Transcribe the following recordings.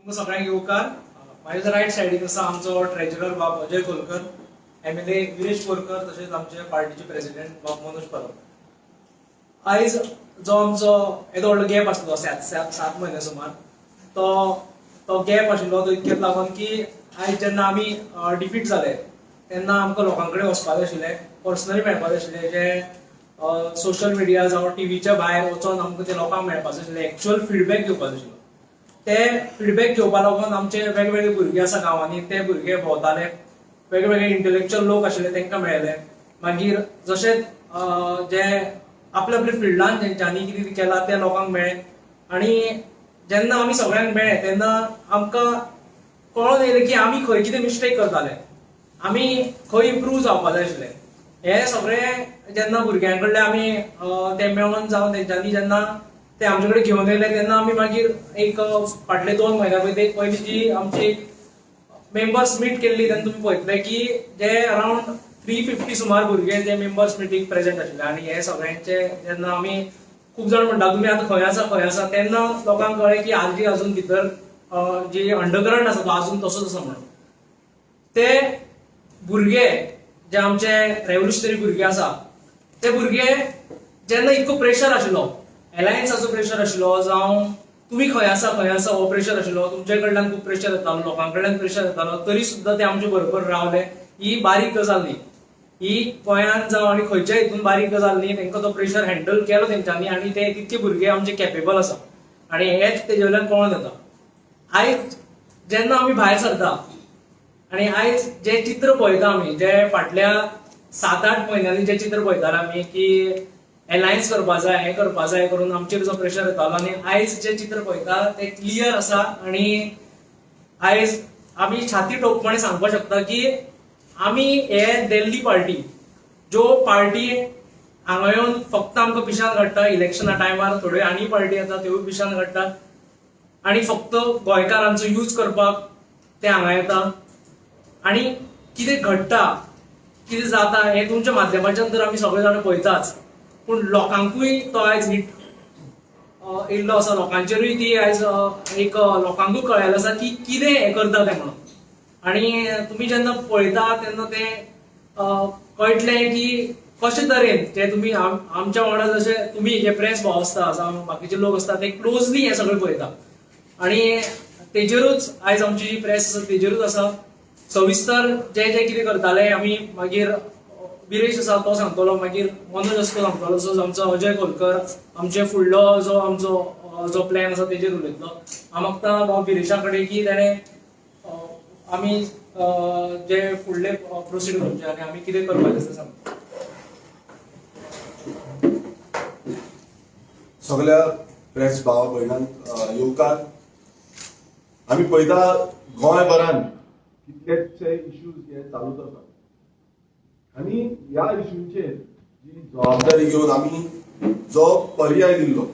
तुमकां सगळ्यांक येवकार. म्हाज्या रायट सायडीक आसा आमचो ट्रेजरर बाब अजय कोलकर, MLA विरेश कोरकर, तशेंच आमचे पार्टीचे प्रेसिडेंट बाब मनोज परब. आयज जो आमचो येदो व्हडलो गॅप आसलो 7 म्हयने सुमार, तो गॅप आशिल्लो तो इतकेच लागून की आयज जेन्ना आमी डिफीट जाले तेन्ना आमकां लोकां कडेन वचपाक जाय आशिल्लें, पर्सनली मेळपाक जाय आशिल्लें, जे सोशल मिडिया जावं टीव्हीच्या भायर वचोन आमकां ते लोकांक मेळपाक जाय आशिल्लें, एक्चुअल फीडबॅक घेवपाक जाय आशिल्लो. ते फीडबॅक घेवपाक लागून आमचे वेगवेगळे भुरगे आसा गांवांनी, ते भुरगे भोंवताले, वेगवेगळे इंटलेक्च्युअल लोक आशिल्ले तांकां मेळ्ळे. मागीर जशें जे आपल्या आपल्या फिल्डान जेंच्यांनी कितें कितें केलां त्या लोकांक मेळ्ळे. आनी जेन्ना आमी सगळ्यांक मेळ्ळे तेन्ना आमकां कळोन येयलें की आमी खंय कितें मिस्टेक करताले, आमी खंय इम्प्रूव जावपाक जाय आशिल्लें. हे सगळें जेन्ना भुरग्यां कडल्यान आमी ते मेळोन जावन तेंच्यांनी जेन्ना ते आमचे कडेन घेवन येयले तेन्ना आमी मागीर एक फाटले 2 म्हयन्या पयलीं जी आमची मेंबर्स मीट केल्ली तेन्ना तुमी पळयतले की जे अरावंड 350 सुमार भुरगे जे मेंबर्स मिटींग प्रेजेंट आशिल्ले. आनी हे सगळ्यांचे जेन्ना आमी खूब जाण म्हणटा तुमी आतां खंय आसा तेन्ना लोकांक कळ्ळें की आजी अजून भितर जी अंडरग्रावंड आसा तो अजून तसोच आसा म्हणून. ते भुरगे जे आमचे रेव्होल्युशनरी भुरगे आसा ते भुरगे जेन्ना इतको प्रेशर आशिल्लो, एलायन्साचो प्रेशर आशिल्लो, जावं तुमी खंय आसा हो प्रेशर आशिल्लो, तुमचे कडल्यान खूब प्रेशर येतालो, लोकां कडल्यान प्रेशर येतालो, तरी सुद्दां ते आमचे बरोबर रावले. ही बारीक गजाल न्ही, ही गोंयांत जावं आनी खंयच्या हितून बारीक गजाल न्ही. तांकां तो प्रेशर हँडल केलो तेंच्यांनी आनी ते तितके भुरगे आमचे कॅपेबल आसा आनी हेच तेजे वयल्यान कळोन येता. आयज जेन्ना आमी भायर सरता आनी आयज जे चित्र पळयता आमी, जे फाटल्या 7-8 म्हयन्यांनी जे चित्र पळयताले आमी की एलायन्स करपा जाय, हें करपा जाय करून आमचेर जो प्रेशर येतालो, आनी आयज जे चित्र पळयता ते क्लियर आसा. आनी आयज आमी छाती ठोकपणे सांगपाक शकता की आमी हे दिल्ली पार्टी, ज्यो पार्टी हांगा येवन फक्त आमकां पिशान काडटा, इलेक्शना टायमार थोड्यो आनी पार्टी येता त्योय पिशान काडटा आनी फक्त गोंयकारांचो यूज करपाक ते हांगा येता. आनी कितें घडटा, कितें जाता हें तुमच्या माध्यमांतल्यान तर आमी सगळे जाण पळयताच, पूण लोकांकूय तो आयज हीट येयल्लो आसा. लोकांचेरूय ती आयज एक लोकांकूय कळयलें आसा की कितें हें करता तें म्हणून. आनी तुमी जेन्ना पळयता तेन्ना तें कळटलें की कशे तरेन जे तुमी आमच्या वांगडा जशे तुमी जे प्रेस भाव आसता जावं बाकीचे लोक आसता ते क्लोजली हें सगळें पळयता. आनी तेजेरूच आयज आमची जी प्रेस आसा तेजेरूच आसा. सविस्तर जे जे कितें करताले आमी मागीर विरेश आसा तो सांगतलो, मागीर मनोज आसा तो सांगतलो, तसोच आमचो अजय कोलकर आमचे फुडलो जो आमचो जो प्लॅन आसा तेजेर उलयतलो. हांव मागता बाब विरेशा कडेन की ताणें आमी जे फुडले प्रोसीड करचे आनी आमी कितें करपाचें तें सांगता. सगळ्या प्रेस भाव भयणांक येवकार. आमी पळयता गोंयभरान कितलेशे इश्यूज हे चालूच आसा आनी ह्या इश्यूचेर जी जबाबदारी घेवन आमी जो पर्याय दिल्लो,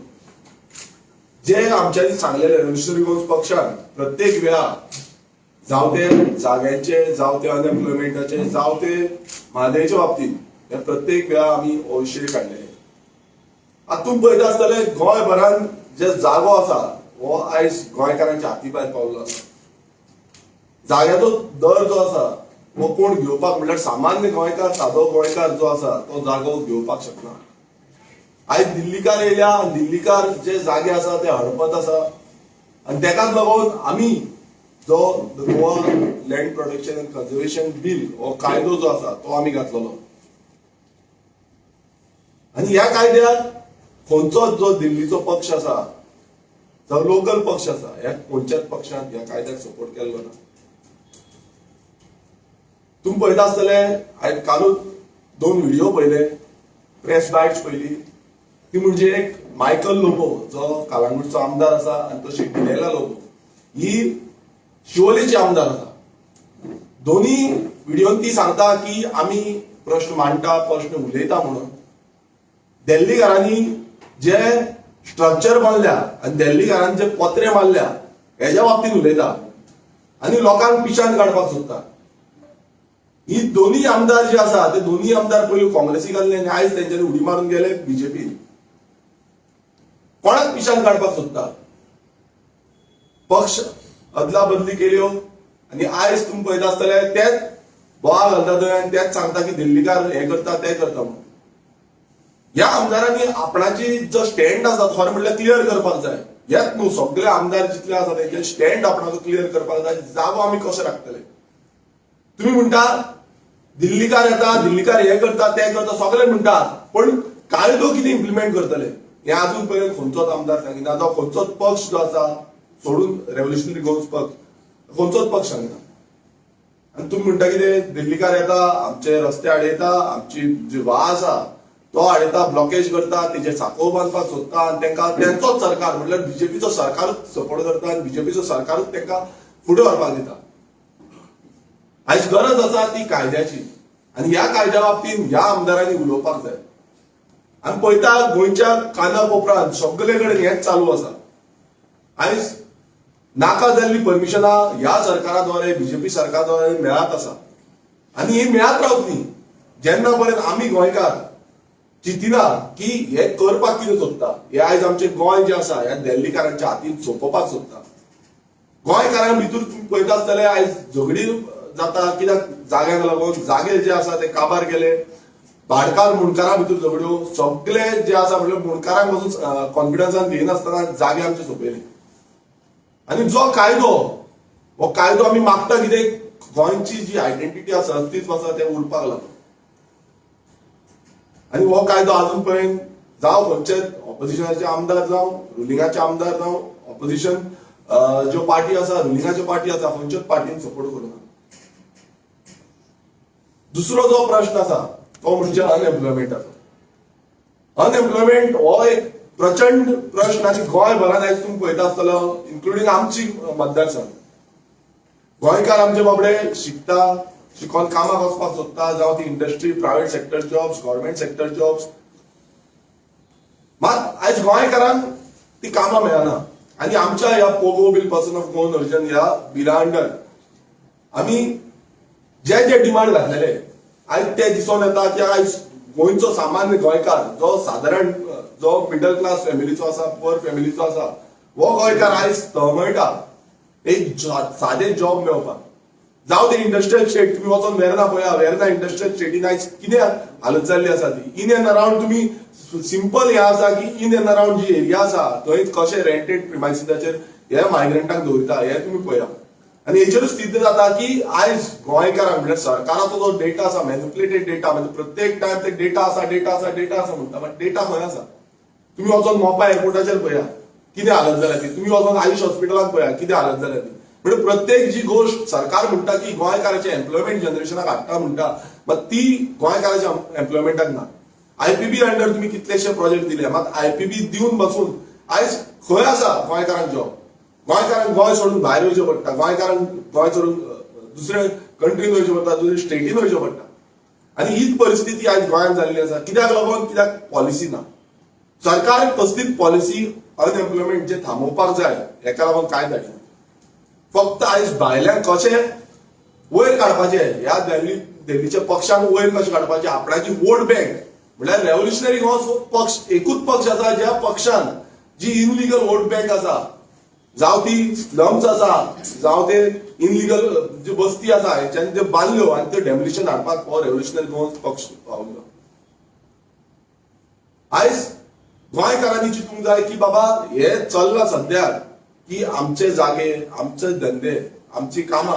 जे आमच्यांनी सांगलेले रेव्होल्युशनरी गोंयस पक्षान प्रत्येक वेळा, जावं ते जाग्यांचे, जावं ते अनएम्प्लॉयमेंटाचे, जावं ते म्हादयेच्या बाबतींत, हे प्रत्येक वेळा आमी हो विशय काडलेले. आतां तुमी पळयता आसतले गोंयभरान जे जागो आसा हो आयज गोंयकारांच्या हाती भायर पावल्लो आसा. जाग्याचो दर जो आसा हो कोण घेवपाक, म्हणल्यार सामान्य गोंयकार, सादो गोंयकार जो आसा तो जागो घेवपाक शकना. आयज दिल्लीकार येयल्या, दिल्लीकार जे जागे आसा ते हडपत आसा आनी तेकाच लागून आमी जो Goa land protection end conservation bill हो कायदो जो आसा तो आमी घातलेलो. आनी ह्या कायद्यात खंयचोच जो दिल्लीचो पक्ष आसा जावं लोकल पक्ष आसा, ह्या खंयच्याच पक्षान ह्या कायद्याक सपोर्ट केल्लो ना. तुम्ही पळयता आसतले हांवें कालूच 2 व्हिडिओ पळयले, प्रेस बायट्स पळयली. ती म्हणजे एक मायकल लोबो जो कालांगूटचो आमदार आसा आनी तशी डिलेला लोबो ही शिवोलेची आमदार आसा. दोन्ही व्हिडिओन ती सांगता की आमी प्रश्न मांडटा, प्रश्न उलयता म्हणून. दिल्लीकारांनी जे स्ट्रक्चर बांदल्या आनी दिल्लीकारांनी जे पत्रे मारल्या हेच्या बाबतींत उलयता आनी लोकांक पिशान काडपाक सोदता. ही दोन्ही आमदार जे आसा ते दोन्ही आमदार पयलीं काँग्रेसीक आसले आनी आयज तेंच्यांनी उडी मारून गेले बीजेपी. कोणाक पिशान काडपाक सोदता? पक्ष अदला बदली केल्यो आणि आयज तुम्ही पळयता आसतले तेच बोवाळ घालता थंय आनी तेच सांगता की दिल्लीकार हे करता ते करता म्हणून. ह्या आमदारांनी आपणाची जो स्टँड आसा खरें म्हणल्यार क्लियर करपाक जाय. हेच न्हू सगळे आमदार जितले आसा तेंचे स्टँड आपणाचो क्लियर करपाक जाय. जागो आमी कशे राखतले. तुम्ही म्हणटा दिल्लीकार येता, दिल्लीकार हे करता ते करता सगळे म्हणटात, पण कायदो कितें इम्प्लिमेंट करतले हे अजून पर्यंत खंयचोच आमदार सांगिना. जो खंयचोच पक्ष जो आसा सोडून रेव्होल्युशनरी गोल्स पक्ष खंयचोच पक्ष सांगिना. आणि तुम्ही म्हणटा कितें दिल्लीकार येता, आमचे रस्ते आडयता, आमची जी वा आसा तो आडयता, ब्लॉकेज करता, तेजे साखो बांदपाक सोदता आनी तांकां तेंचोच सरकार म्हणल्यार बीजेपीचो सरकारूच सपोर्ट करता आनी बीजेपीचो सरकारूच तांकां फुडें व्हरपाक दिता. आयज गरज आसा ती कायद्याची आनी ह्या कायद्या बाबतींत ह्या आमदारांनी उलोवपाक जाय. आमी पळयता गोंयच्या काना कोपऱ्यांत सगळे कडेन हेच चालू आसा. आयज नाका जाल्ली परमिशनां ह्या सरकाराद्वारे बीजेपी सरकाराद्वारे मेळत आसा आनी ही मेळत रावतली जेन्ना पर्यंत आमी गोंयकार चिंतिना की हे करपाक कितें सोदता. हे आयज आमचें गोंय जें आसा ह्या दिल्लीकारांच्या हातींत सोंपोवपाक सोदता. गोंयकारां भितर तुम्ही पळयता आसतले आयज झगडी जाता कित्याक जाग्याक लागून जागे जे आसा ते काबार केले. भाडकार मुणकारां भितर झगड्यो सगळे जे आसा म्हणजे मुणकारांक पासून कॉन्फिडन्सान घेयनासतना जागे आमचे सोंपयले. आनी जो कायदो हो कायदो आमी मागता कितें गोंयची जी आयडेंटिटी आसा अस्तित्व आसा ते उरपाक लागून. आनी हो कायदो आजून पर्यंत जावं खंयचे ऑपोजिशनाचे आमदार जावं रुलिंगाचे आमदार जावं ऑपोजिशन ज्यो पार्टी आसा रुलिंगाच्यो पार्टी आसा खंयच्याच पार्टीन सपोर्ट करूना. दुसरो जो प्रश्न आसा तो म्हणजे अनएम्प्लॉयमेंटाचो. अनएम्प्लॉयमेंट हो एक प्रचंड प्रश्न आनी गोंयभरांत आयज तुम्ही पळयता आसतलो इन्क्लुडींग आमची मतदारसंघ. गोंयकार आमचे बाबडे शिकता, शिकून कामाक वचपाक सोदता, जावं ती industry, private sector jobs, government sector jobs. मात आयज गोंयकारांक ती कामां मेळना. आनी आमच्या ह्या Pogo bill person of Goan origin ह्या बिला अंडर आमी जे जे डिमांड घातलेले आयज ते दिसून येता की आयज गोंयचो सामान्य गोंयकार जो सादारण जो मिडल क्लास फॅमिलीचो आसा, पुअर फॅमिलीचो आसा, हो गोंयकार आयज तळमळटा एक सादे जॉब मेळपाक. जावं ते इंडस्ट्रियल स्टेट तुम्ही वचून वेर्ना पळया, वेर्ना इंडस्ट्रियल स्टेटीन आयज कितें हालत जाल्ली आसा ती. इन एंड अराउंड तुम्ही सिंपल हे आसा की इन एंड अराउंड जी एरिया आसा थंय कशे रेंटेड प्रिमायसिसाचेर हे मायग्रंटांक दवरता हे तुम्ही पळया. आनी हेचेरूच स्थित जाता की आयज गोंयकारांक म्हणजे सरकाराचो जो डेटा आसा मॅनिप्युलेटेड डेटा म्हणजे प्रत्येक टायम ते डेटा आसा म्हणटा, बट डेटा खंय आसा. तुम्ही वचून मोपा एअरपोर्टाचेर पळया कितें हालत जाल्या ती, तुम्ही वचून आयुष हॉस्पिटलांत पळया कितें हालत जाल्या ती. म्हणजे प्रत्येक जी गोष्ट सरकार म्हणटा की गोंयकाराच्या एम्प्लॉयमेंट जनरेशनाक हाडटा म्हणटा, मात ती गोंयकाराच्या एम्प्लॉयमेंटाक ना. आयपीबी अंडर तुम्ही कितलेशे प्रोजेक्ट दिले, मात आयपीबी दिवन बसून आयज खंय आसा गोंयकारांक जॉब. गोंयकारांक गोंय सोडून भायर वयचें पडटा, गोंयकारांक गोंय सोडून दुसऱ्या कंट्रीन वयचें पडटा, दुसऱ्या स्टेटीन वयचें पडटा. आनी हीच परिस्थिती आयज गोंयांत जाल्ली आसा. कित्याक लागून, कित्याक पॉलिसी ना. सरकार कसलीच पॉलिसी अनएम्प्लॉयमेंट जे थांबोवपाक जाय हेका लागून काय धाडना. फक्त आयज भायल्यांक कशें वयर काडपाचे, ह्या दिल्लीच्या पक्षांक वयर कशें काडपाचे, आपणाची वोट बँक म्हळ्यार रेव्होल्युशनरी हो पक्ष एकूच पक्ष आसा ज्या पक्षान जी इनलिगल वोट बँक आसा, जावं ती स्लम्स आसा, जावं ते इनलिगल जी बस्ती आसा हेच्यानी ते बांदल्यो आनी ते डेमोलिशन हाडपाक हो रेव्होल्युशनरी गोवन पक्ष पावलो. आयज गोंयकारांनी चिंतूंक जाय की बाबा हे चल्लां सद्याक की आमचे जागे, आमचे धंदे, आमची कामां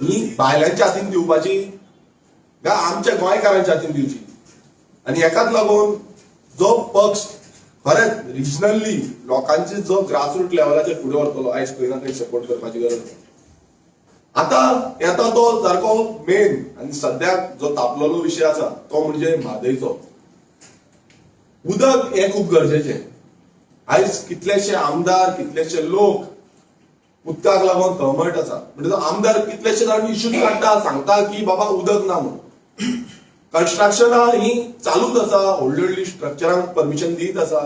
ही भायल्यांच्या हातीन दिवपाची काय आमच्या गोंयकारांच्या हातीन दिवची. आनी हेकाच लागून जो पक्ष खरेंच रिजनली लोकांचे जो ग्रासरूट लेवलाचेर फुडें व्हरतलो आयज खंय ना खंय सपोर्ट करपाची गरज आसा. आतां येता तो सारको मेन आनी सद्याक जो तापलेलो विशय आसा तो म्हणजे म्हादयचो. उदक हे खूब गरजेचें. आयज कितलेशे आमदार, कितलेशे लोक उदकाक लागून तळमळट आसा. म्हणजे आमदार कितलेशे जाण इश्यूज काडटा, सांगता की बाबा उदक ना म्हणून. कन्स्ट्रक्शनां ही चालूच आसा, व्हडली स्ट्रक्चरांक परमिशन दीत आसा.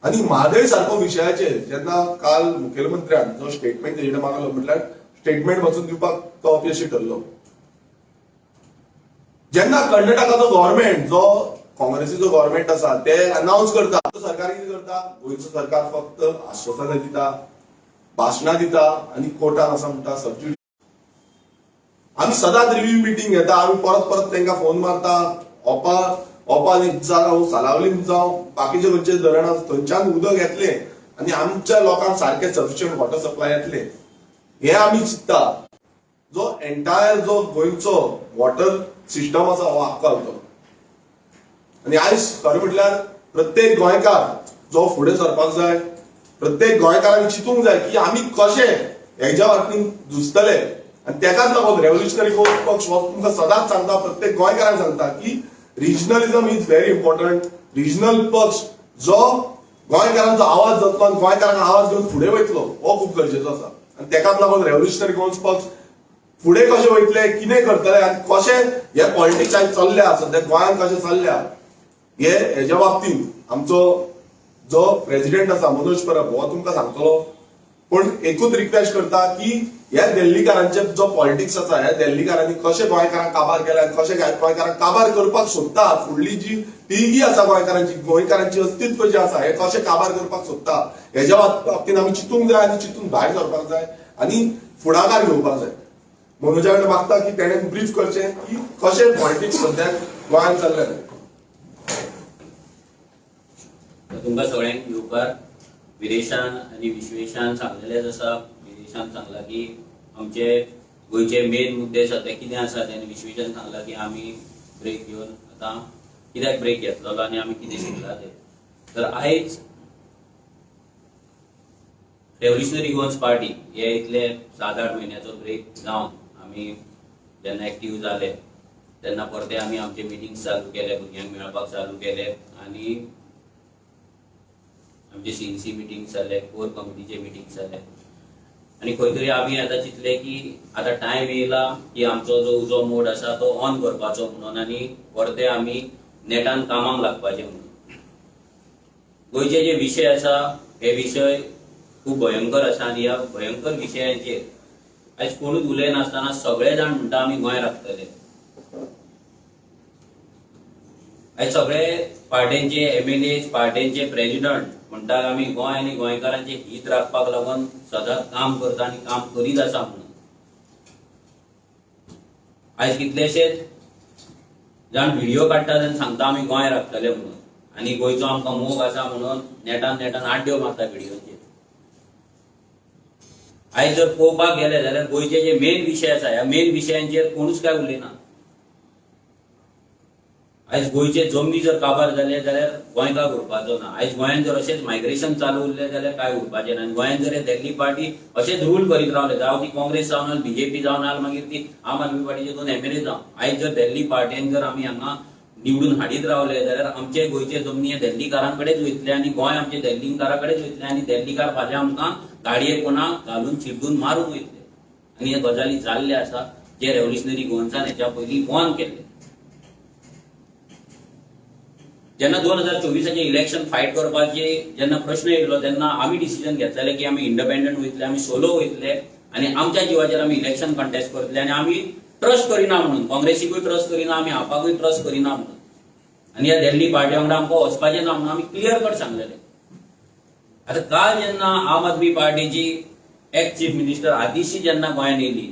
आनी म्हादय सारको विशयाचेर जेन्ना काल मुखेलमंत्र्यान जो स्टेटमेंट तेजे मागलो म्हटल्यार स्टेटमेंट वचून दिवपाक तो अपयशी ठरलो. जेन्ना कर्नाटकाचो गव्हर्नमेंट जो काँग्रेसीचो गव्हर्नमेंट आसा ते अनाउन्स करता, सरकार कितें करता, गोंयचो सरकार फक्त आश्वासनां दिता. भाशणां दिता आनी कोर्टान आसा म्हणटा सबज्युडिस आमी सदांच रिव्ह्यू मिटींग घेता आमी परत परत तांकां फोन मारता ओपान जावं सालावलीन जावं बाकीचे खंयचे धरण थंयच्यान उदक येतले आनी आमच्या लोकांक सारखे सफिशियंट वॉटर सप्लाय येतले हे आमी चिंतता जो एंटायर जो गोंयचो वॉटर सिस्टम आसा हो आख्खो आनी आयज खरें म्हटल्यार प्रत्येक गोंयकार जो फुडें सरपाक जाय प्रत्येक गोंयकारांनी चिंतूंक जाय की आमी कशे हेज्या वाटेन झुजतले आनी तेकाच लागून रेव्होल्युशनरी पक्ष हो तुमकां सदांच सांगता प्रत्येक गोंयकारांक सांगता की regionalism is very important regional पक्ष जो गोंयकारांचो आवाज जातलो आनी गोंयकारांक आवाज घेवन फुडें वयतलो हो खूब गरजेचो आसा आनी तेकाच लागून रेव्होल्युशनरी गोंयचो पक्ष फुडें कशे वयतले कितें करतले आनी कशे हे पॉलिटिक्सान चल्ल्या सध्या गोंयांत कशें चल्ल्या हेज्या बाबतींत आमचो जो प्रेसिडेंट आसा मनोज परब हो तुमकां सांगतलो पण एकूच रिक्वेस्ट करता की ह्या दिल्लीकारांचे जो पॉलिटिक्स आसा ह्या दिल्लीकारांनी कशे गोंयकारांक काबार केल्या कशे गोंयकारांक काबार करपाक सोदता फुडली जी पिळगी आसा गोंयकारांची अस्तित्व जे आसा हे कशे काबार करपाक सोदता हेज्या बाबतींत आमी चिंतूंक जाय आनी चिंतून भायर सरपाक जाय आनी फुडाकार घेवपाक जाय मनोजा कडेन मागता की तेणें ब्रीफ करचें की कशे पॉलिटिक्स सद्याक गोंयांत चल्ले तुमकां सगळ्यांक येवकार विदेशान आनी विश्वेशान सांगलेलेच आसा विदेशान सांगला की आमचे गोंयचे मेन मुद्दे सद्या कितें आसा आनी विश्वेशान सांगला की आमी ब्रेक घेवन आतां कित्याक ब्रेक घेतलो आनी आमी कितें शिकला ते तर आयज रेव्होल्युशनरी गोवन्स पार्टी हे इतले 7-8 म्हयन्याचो ब्रेक जावन आमी जेन्ना एक्टीव जाले तेन्ना परते आमी आमचे मिटिंग्स चालू केले भुरग्यांक मेळपाक चालू केले आनी आमचे सीएनसी मिटिंग्स जाले कोर कमिटीचे मिटिंग्स जाले आनी खंय तरी आमी आतां चिंतले की आतां टायम येयला की आमचो जो उजो मोड आसा तो ऑन करपाचो म्हणून आनी परते आमी नेटान कामाक लागपाचे म्हणून गोंयचे जे विशय आसा हे विशय खूब भयंकर आसा आनी ह्या भयंकर विशयांचेर आयज कोणूच उलयनासतना सगळे जाण म्हणटा आमी गोंय राखतले आयज सगळे पार्टींचे एमएलए पार्टींचे प्रेसिडेंट म्हणटा आमी गोंय आनी गोंयकारांचे हित राखपाक लागून सदांच काम करता आनी काम करीत आसा म्हणून आयज कितलेशेच जाण व्हिडिओ काडटात आनी सांगता आमी गोंय राखतले म्हणून आनी गोंयचो आमकां मोग आसा म्हणून नेटान आड्ड्यो मारता व्हिडिओचेर आयज जर पळोवपाक गेले जाल्यार गोंयचे जे मेन विशय आसा ह्या मेन विशयांचेर कोणूच काय उलयना आयज गोंयचे जमनी जर काबार जाले जाल्यार गोंयकार उरपाचो ना आयज गोंयांत जर अशेंच मायग्रेशन चालू उरलें जाल्यार काय उरपाचें ना आनी गोंयांत जर दिल्ली पार्टी अशेंच रूल करीत रावले जावं ती काँग्रेस जावन बीजेपी जावन मागीर ती आम आदमी पार्टीचे 2 एमएलए जावं आयज जर दिल्ली पार्टीन जर आमी हांगा निवडून हाडीत रावले जाल्यार आमचे गोंयचे जमनी हे दिल्लीकारां कडेच वयतले आनी गोंय आमचे दिल्लीकारां कडेच वयतले आनी दिल्लीकार फाल्यां आमकां गाडयेर कोणाक घालून चिड्डून मारून वयतले आनी हे गजाली जाल्ले आसा जे रेव्होल्युशनरी गोवन्सान हेच्या पयलीं वॉर्न केल्ले जेन्ना 2024 इलेक्शन फायट करपाचे जेन्ना प्रश्न येयलो तेन्ना आमी डिसिजन घेतलेले की आमी इंडिपेंडंट वयतले आमी सोलो वयतले आनी आमच्या जिवाचेर आमी इलेक्शन कंटेस्ट करतले आनी आमी ट्रस्ट करिना म्हणून काँग्रेसीकूय ट्रस्ट करिना आमी आपाकूय ट्रस्ट करिना म्हणून आनी ह्या दिल्ली पार्टी वांगडा आमकां वचपाचें ना म्हणून आमी क्लियर कट सांगलेले आतां काल जेन्ना आम आदमी पार्टीची एक्स चीफ मिनिस्टर आतिशी जेन्ना गोंयांत येयली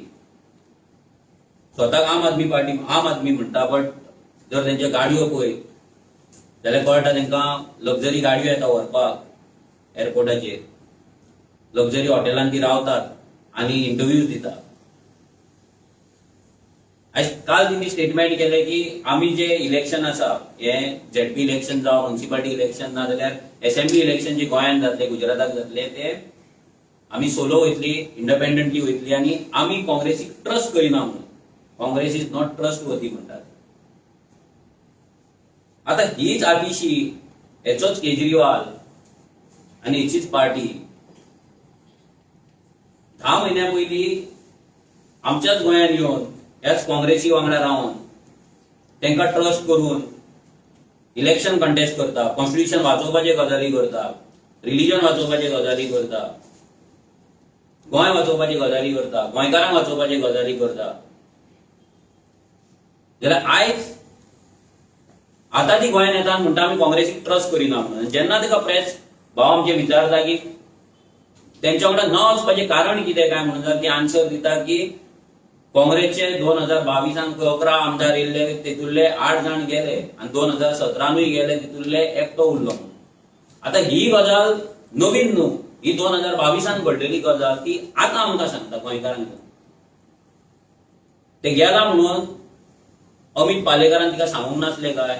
स्वताक आम आदमी म्हणटा बट जर तेंच्यो गाडयो पळय जाल्यार कळटा तांकां लक्झरी गाडयो येता व्हरपाक एअरपोर्टाचेर लक्झरी हॉटेलांत ती रावतात आनी इंटरव्यूज दितात आयज काल तेणी स्टेटमेंट केले की आमी जे इलेक्शन आसा हे झेडपी इलेक्शन जावं म्युनिसिपालिटी इलेक्शन ना जाल्यार एसएमबी इलेक्शन जे गोंयांत जातले गुजराताक जातले ते आमी सोलो वयतली इंडिपेंडंटली वयतली आनी आमी काँग्रेसीक ट्रस्ट करिना म्हणून काँग्रेस इज नॉट ट्रस्ट वर्दी म्हणटात आता हीच आतिशी हेचोच केजरीवाल आनी हेचीच पार्टी 10 म्हयन्या पयलीं आमच्याच गोंयांत येवन ह्याच काँग्रेसी वांगडा रावन तांकां ट्रस्ट करून इलेक्शन कंटेस्ट करता कॉन्स्टिट्यूशन वाचोवपाचे गजाली करता रिलीजन वाचोवपाचे गजाली करता गोंय वाचोवपाचे गजाली करता गोंयकारांक वाचोवपाचे गजाली करता जाल्यार आयज आता ती गोंयांत येता म्हणटा आमी काँग्रेसीक ट्रस्ट करिना म्हणून जेन्ना ताका प्रेस भाव आमचे विचारता की त्यांच्या वांगडा न वचपाचें कारण कितें काय म्हणून ती आन्सर दिता की काँग्रेसचे 2022 11 आमदार येयले, तेतूंतले 8 जाण गेले आणि 2017 गेले, तेतूंतले एकटो उरलो. आता ही गजाल नवीन न्हू, ही 2022 घडलेली गजाल ती आतां आमकां सांगता गोंयकारांक. ते गेला म्हणून अमित पालेकरान तिका सांगूंक नासले काय,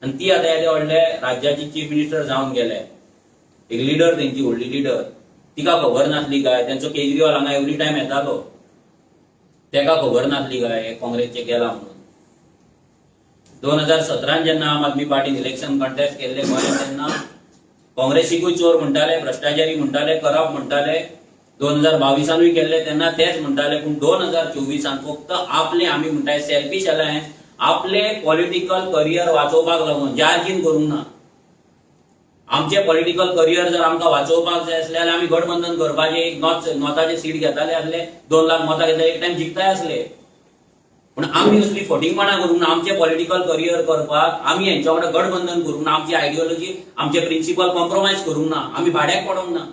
आणि ती आतां येदे व्हडले राज्याची चीफ मिनिस्टर जावन गेले, एक लिडर, तेंची व्हडली लिडर. तिका खबर नासली काय, तेंचो केजरीवाल हांगा एवरी टायम येतालो, तेका खबर नासली काय हे काँग्रेसचे गेला म्हणून. 2017 जेन्ना आम आदमी पार्टीन इलेक्शन कंटेस्ट केल्ले गोंयांत, तेन्ना काँग्रेसीकूय चोर म्हणटाले, भ्रष्टाचारी म्हणटाले, करप्ट म्हणटाले. 2022 केल्ले तेन्ना तेच म्हणटाले. पूण 2024 फक्त आपले आमी म्हणटाय सेल्फिश अलायन्स, आपले पॉलिटिकल करियर वाचोवपाक लागून जार्जीन करूंक ना. आमचे पॉलिटिकल करियर जर आमकां वाचोवपाक जाय आसले जाल्यार आमी गठबंधन करपाचें, एक नॉर्थाचे सीट घेताले आसले, 2 लाख मतां घेतले, एक टायम जिखताय आसले. पूण आमी असली फटींगपणां करूंक ना. आमचे पॉलिटिकल करियर करपाक आमी हेंच्या वांगडा गठबंधन करूंक ना. आमची आयडियोलॉजी, आमचे प्रिन्सिपल कॉम्प्रोमायज करूंक ना. आमी भाड्याक पडोंक ना.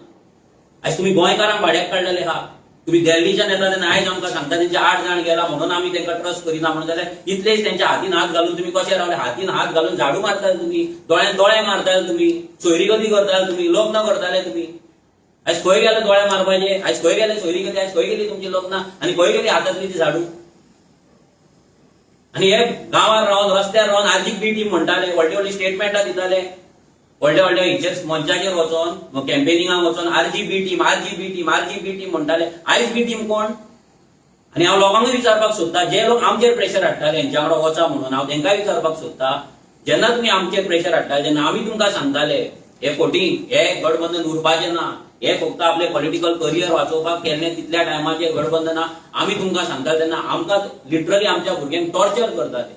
आयज तुमी गोंयकारांक भाड्याक काडलेले आहा. तुम्ही दिल्लीच्यान येता तेन्ना आयज आमकां सांगता तेंचे 8 जाण गेला म्हणून आमी तांकां ट्रस्ट करिना म्हणून. जाल्यार इतलेच तेंच्या हातीन हात घालून तुमी कशे रावले? हातीन हात घालून झाडू मारताले तुमी, दोळ्यान दोळे मारताले तुमी, सोयरीगती करताले तुमी, लग्न करताले तुमी. आयज खंय गेले दोळे मारपाचे? आयज खंय गेले सोयरीगती? आयज खंय गेली तुमची लग्न? आनी खंय गेली हातांतली ती झाडू? आनी हे गांवांत रावन, रस्त्यार रावन आर्जीक बी टीम म्हणटाले, व्हडली व्हडली स्टेटमेंटां दिताले, व्हडल्या व्हडल्या हेचेर मंचाचेर वचोन, कॅम्पेनिंगाक वचोन RGB team, RGB team, RGB team म्हणटाले. आयज बी टीम कोण? आनी हांव लोकांकूय विचारपाक सोदता, जे लोक आमचेर प्रेशर हाडटाले हेंच्या वांगडा वचा म्हणून, हांव तेंकांय विचारपाक सोदता, जेन्ना तुमी आमचेर प्रेशर हाडटाले, जेन्ना आमी तुमकां सांगताले हे फटींग, हे गठबंधन उरपाचें ना, हे फक्त आपले पॉलिटिकल करियर वाचोवपाक केल्ले तितल्या टायमाचे गठबंधन आमी तुमकां सांगताले, तेन्ना आमकां लिटरली आमच्या भुरग्यांक टॉर्चर करताले.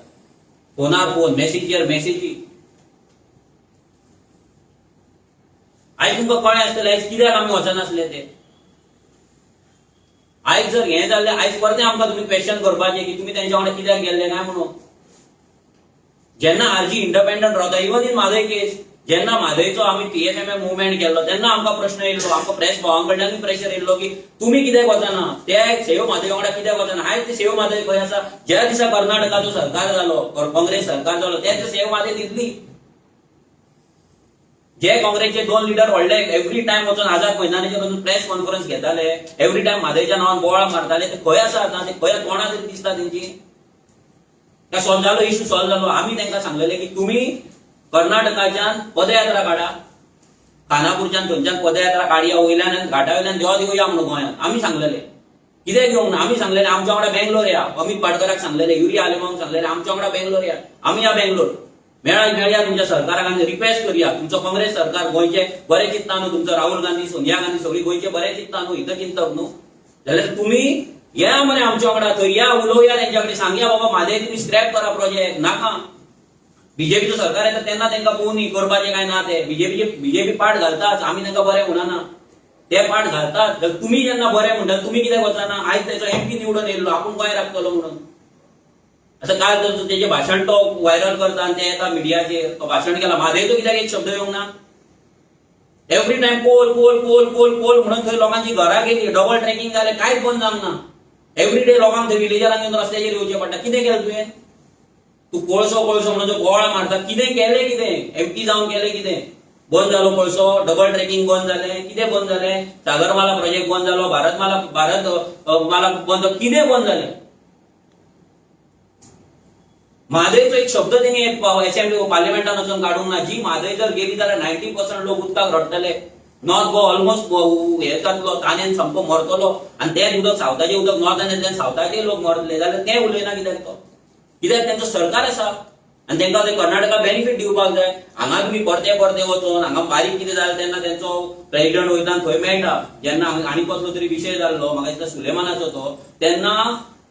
फोनार फोन, मेसेजीर मेसेजी. आयज तुमकां कळ्ळें आसतलें आयज कित्याक आमी वचनासले ते. आयज जर हें जाल्लें, आयज परते आमकां तुमी क्वेश्चन करपाचें की तुमी तेंच्या वांगडा कित्याक गेल्ले काय म्हणून. जेन्ना आरजी इंडिपेंडंट रावता, इवन इन म्हादय केस, जेन्ना म्हादयचो आमी PFMM मुवमेंट केल्लो तेन्ना आमकां प्रश्न येयल्लो, आमकां प्रेस भावां कडल्यानूय प्रेशर येयल्लो की तुमी कित्याक वचना, ते सेव म्हादय वांगडा कित्याक वचना. आयज ते सेव म्हादय खंय आसा? ज्या दिसा कर्नाटकाचो सरकार जालो, काँग्रेस सरकार जालो, त्याच दिसा सेव म्हादय दितली. जे काँग्रेसचे 2 लिडर व्हडले एवरी टायम वचून आझाद मैदानाचेर वचून प्रेस कॉन्फरन्स घेताले, एवरी टायम म्हादयच्या नांवान बोवाळ मारताले, ते खंय आसा आतां? ते खंय कोणा तरी दिसता तेंची? काय सॉल्व जालो? इश्यू सॉल्व जालो? आमी तांकां सांगलेले की तुमी कर्नाटकाच्यान पदयात्रा काडा, खानापूरच्यान थंयच्यान पदयात्रा काडया, वयल्यान घाटा वयल्यान देवा देवया म्हणून गोंयांत. आमी सांगलेले कितें घेवंक ना. आमी सांगलेले आमच्या वांगडा बेंगलोर या. अमित पाटकराक सांगलेले, युरी आलेमांक सांगलेले आमच्या वांगडा बेंगलोर या. आमी या बेंगलोर मेळया तुमच्या सरकाराक आनी रिक्वेस्ट करया. तुमचो काँग्रेस सरकार गोंयचे बरें चिंतता न्हू, तुमचो राहुल गांधी, सोनिया गांधी सगळी गोंयचे बरें चिंतता न्हू, हित चिंतप न्हू, जाल्यार तुमी या मरे आमच्या वांगडा, थंय या, उलोवया तेंच्या कडेन, सांगया बाबा म्हादय तुमी स्क्रॅप करा प्रोजेक्ट. नाका. बीजेपीचो सरकार येता तेन्ना तांकां पळोवनी करपाचें काय ना ते. बीजेपी पाट घालताच, आमी तांकां बरें म्हणना, ते पाट घालतात. तुमी जेन्ना बरें म्हणटात तुमी कित्याक वचना? आयज तेचो MP निवडून येयल्लो, आपूण गोंय राखतलो म्हणून. आता काल तेजे भाशण तो व्हायरल करता आनी ते येता मिडियाचेर, तो भाशण केला, म्हादयचो कित्याक एक शब्द येवंक ना? एवरी टायम पोल पोल पोल पोल पोल म्हणून थंय लोकांची घरां गेली, डबल ट्रॅकिंग जालें, कांयच बंद जावंक ना. एवरी डे लोकांक थंय विलेजरांक येवन रस्त्याचेर येवचें पडटा. कितें केलें तुवें? तूं कोळसो कोळसो म्हणून जो बोवाळ मारता, कितें केलें? कितें MP जावन केलें? कितें बंद जालो? कोळसो, डबल ट्रॅकिंग बंद जालें, कितें बंद जालें? सागरमाला प्रोजेक्ट बंद जालो, भारत माला बंद, कितें बंद जालें? म्हादयचो एक शब्द तेणी असेंब्ली पार्लिमेंटान वचून काडूंक ना. जी म्हादय जर गेली जाल्यार 90% लोक उदकाक रडटले. नॉर्थ गोवा ऑलमोस्ट हे जातलो, तानेन सामको मरतलो, आनी तें उदक सावथाचें उदक नॉर्थान येतलें, सावथाचे लोक मरतले. जाल्यार ते उलयना कित्याक तो? कित्याक तेंचो सरकार आसा आनी तेंकां ते कर्नाटका बेनिफीट दिवपाक जाय. हांगा तुमी परते परते वचून हांगा बारीक कितें जालें तेन्ना तेंचो प्रेसिडेंट वयता थंय मेळटा. जेन्ना आनी कसलो तरी विशय जाल्लो, म्हाका दिसता सुलेमानाचो तो, तेन्ना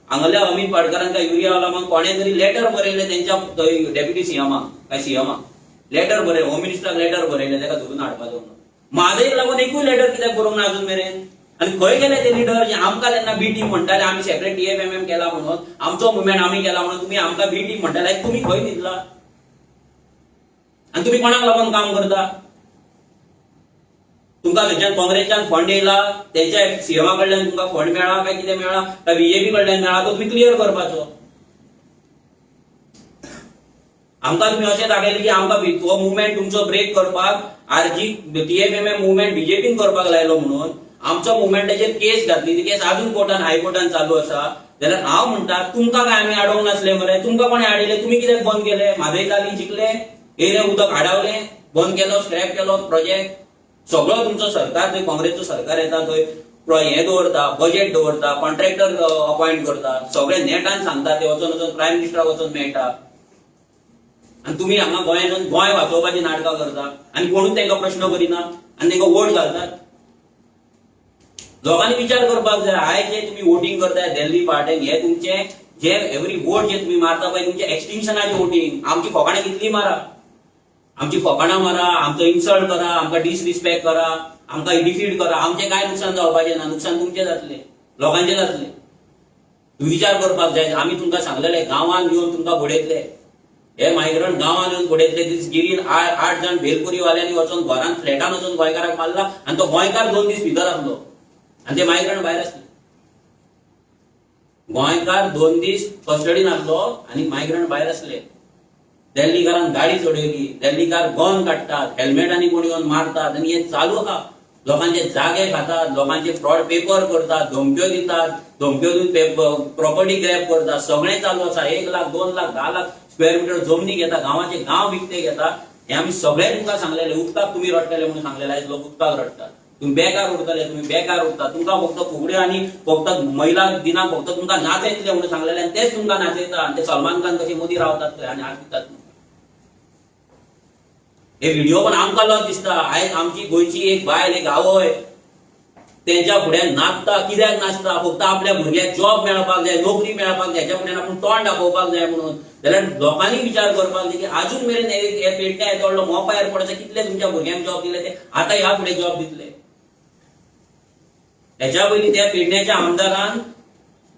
हांगल्या अमित पाटकरांक काय युरिया आलामांक कोणे तरी लेटर बरयलें तेंच्या डेप्युटी सीएमाक काय सीएमाक लेटर बरयलें, होम मिनिस्टराक लेटर बरयलें तेका धरून हाडपाचो म्हणून. म्हादयक लागून एकूय लेटर कित्याक बरोवंक ना अजून मेरेन? आनी खंय गेले ते लिडर जे आमकां तेन्ना बी टीम म्हणटाले, आमी सेपरेट TFMM केला म्हणून, आमचो मुवमेंट आमी केला म्हणून, तुमी आमकां बी टीम म्हणटाले, तुमी खंय न्हिदला? आनी तुमी कोणाक लागून काम करता? तुमका थंयच्यान काँग्रेसच्यान फंड येयला, तेंच्या सीएमा कडल्यान तुमकां फंड मेळ्ळा काय कितें मेळ्ळा काय बीजेपी कडल्यान मेळ्ळा तो तुम्ही क्लियर करपाचो. आमकां तुम्ही अशें दाखयलें की आमकां तो मुवमेंट तुमचो ब्रेक करपाक TFMM मुवमेंट बीजेपीन करपाक लायलो म्हणून आमचो मुवमेंटाचेर केस घातली. ती केस अजून कोर्टान हायकोर्टान चालू आसा. जाल्यार हांव म्हणटा तुमकां काय आमी आडोवंक नासले मरे, तुमकां कोणें आडयले, तुमी कित्याक बंद केले? म्हादयताली जिखले, एरिया उदक आडावलें, बंद केलो, स्क्रॅप केलो प्रोजेक्ट. सगळो तुमचो सरकार थंय काँग्रेसचो सरकार येता थंय हे दवरता, बजेट दवरता, कॉन्ट्रॅक्टर अपॉइंट करता, सगळे नेटान सांगता, ते वचून प्रायम मिनिस्टराक वचून मेळटा. आणि तुम्ही हांगा गोंयांत गोंय वाचोवपाची नाटकां करता आनी कोणूच तांकां प्रश्न करिना आनी तांकां वोट घालतात. लोकांनी विचार करपाक जाय. आयज जे तुम्ही वोटिंग करताय दिल्ली पार्टीन, हे तुमचे जे एवरी वोट जे तुम्ही मारता पळय तुमचे एक्सटिंक्शनाचे वोटिंग. आमची फकाणां कितली मारा, आमची फकाणां मारा, आमचो इन्सल्ट करा, आमकां डिसरिस्पेक्ट करा, आमकां डिफीट करा, आमचें कांय नुकसान जावपाचें ना. नुकसान तुमचें जातलें, लोकांचें जातलें. तुम्ही विचार करपाक जाय. आमी तुमकां सांगलेले गांवांत येवन तुमकां बडयतले, हे मायग्रंट गांवांत येवन बडयतले. गिरीन 8 जाण भेलपुरीवाल्यांनी वचून घरान फ्लॅटान वचून गोंयकाराक मारला आनी तो गोंयकार 2 दीस भितर आसलो आनी ते मायग्रंट भायर आसले. गोंयकार 2 दीस कस्टडीन आसलो आनी मायग्रंट भायर आसले. दिल्लीकारान गाडी चडयली, दिल्लीकार गन काडटात, हेल्मेटांनी कोण येवन मारतात आनी हे चालू आहा. लोकांचे जागे खातात, लोकांचे फ्रॉड पेपर करतात, धमक्यो दितात, धमक्यो दिवन प्रॉपर्टी ग्रॅब करतात, सगळें चालू आसा. 1 लाख 2 लाख 10 लाख स्क्वेअर मिटर जमनी घेता, गांवाचे गांव विकते घेता. हे आमी सगळे तुमकां सांगलेले. उदकाक तुम्ही रडटले म्हणून सांगलेले, आयज लोक उदकाक रडतात. तुम्ही बेकार उरतले, तुम्ही बेकार उरता. तुमकां फक्त फुगड्यो आनी फक्त महिला दिनाक फक्त तुमकां नाचयतले म्हणून सांगलेले आनी तेच तुमकां नाचयता. आनी ते सलमान खान कशे मदीं रावतात थंय आनी हात दितात. हे व्हिडिओ पण आमकां लज दिसता. आयज आमची गोंयची एक बायल, एक आवय तेंच्या फुड्यान नाचता. कित्याक नाचता? फक्त आपल्या भुरग्याक जॉब मेळपाक जाय, नोकरी मेळपाक जाय, हेच्या फुड्यान आपूण तोंड दाखोवपाक जाय म्हणून. जाल्यार लोकांनी विचार करपाक जाय की अजून मेरेन हे पेडण्या येतलो मोपा एअरपोर्टाचे कितले तुमच्या भुरग्यांक जॉब दिले, ते आतां ह्या फुडें जॉब दितले. हेच्या पयलीं त्या पेडण्याच्या आमदारान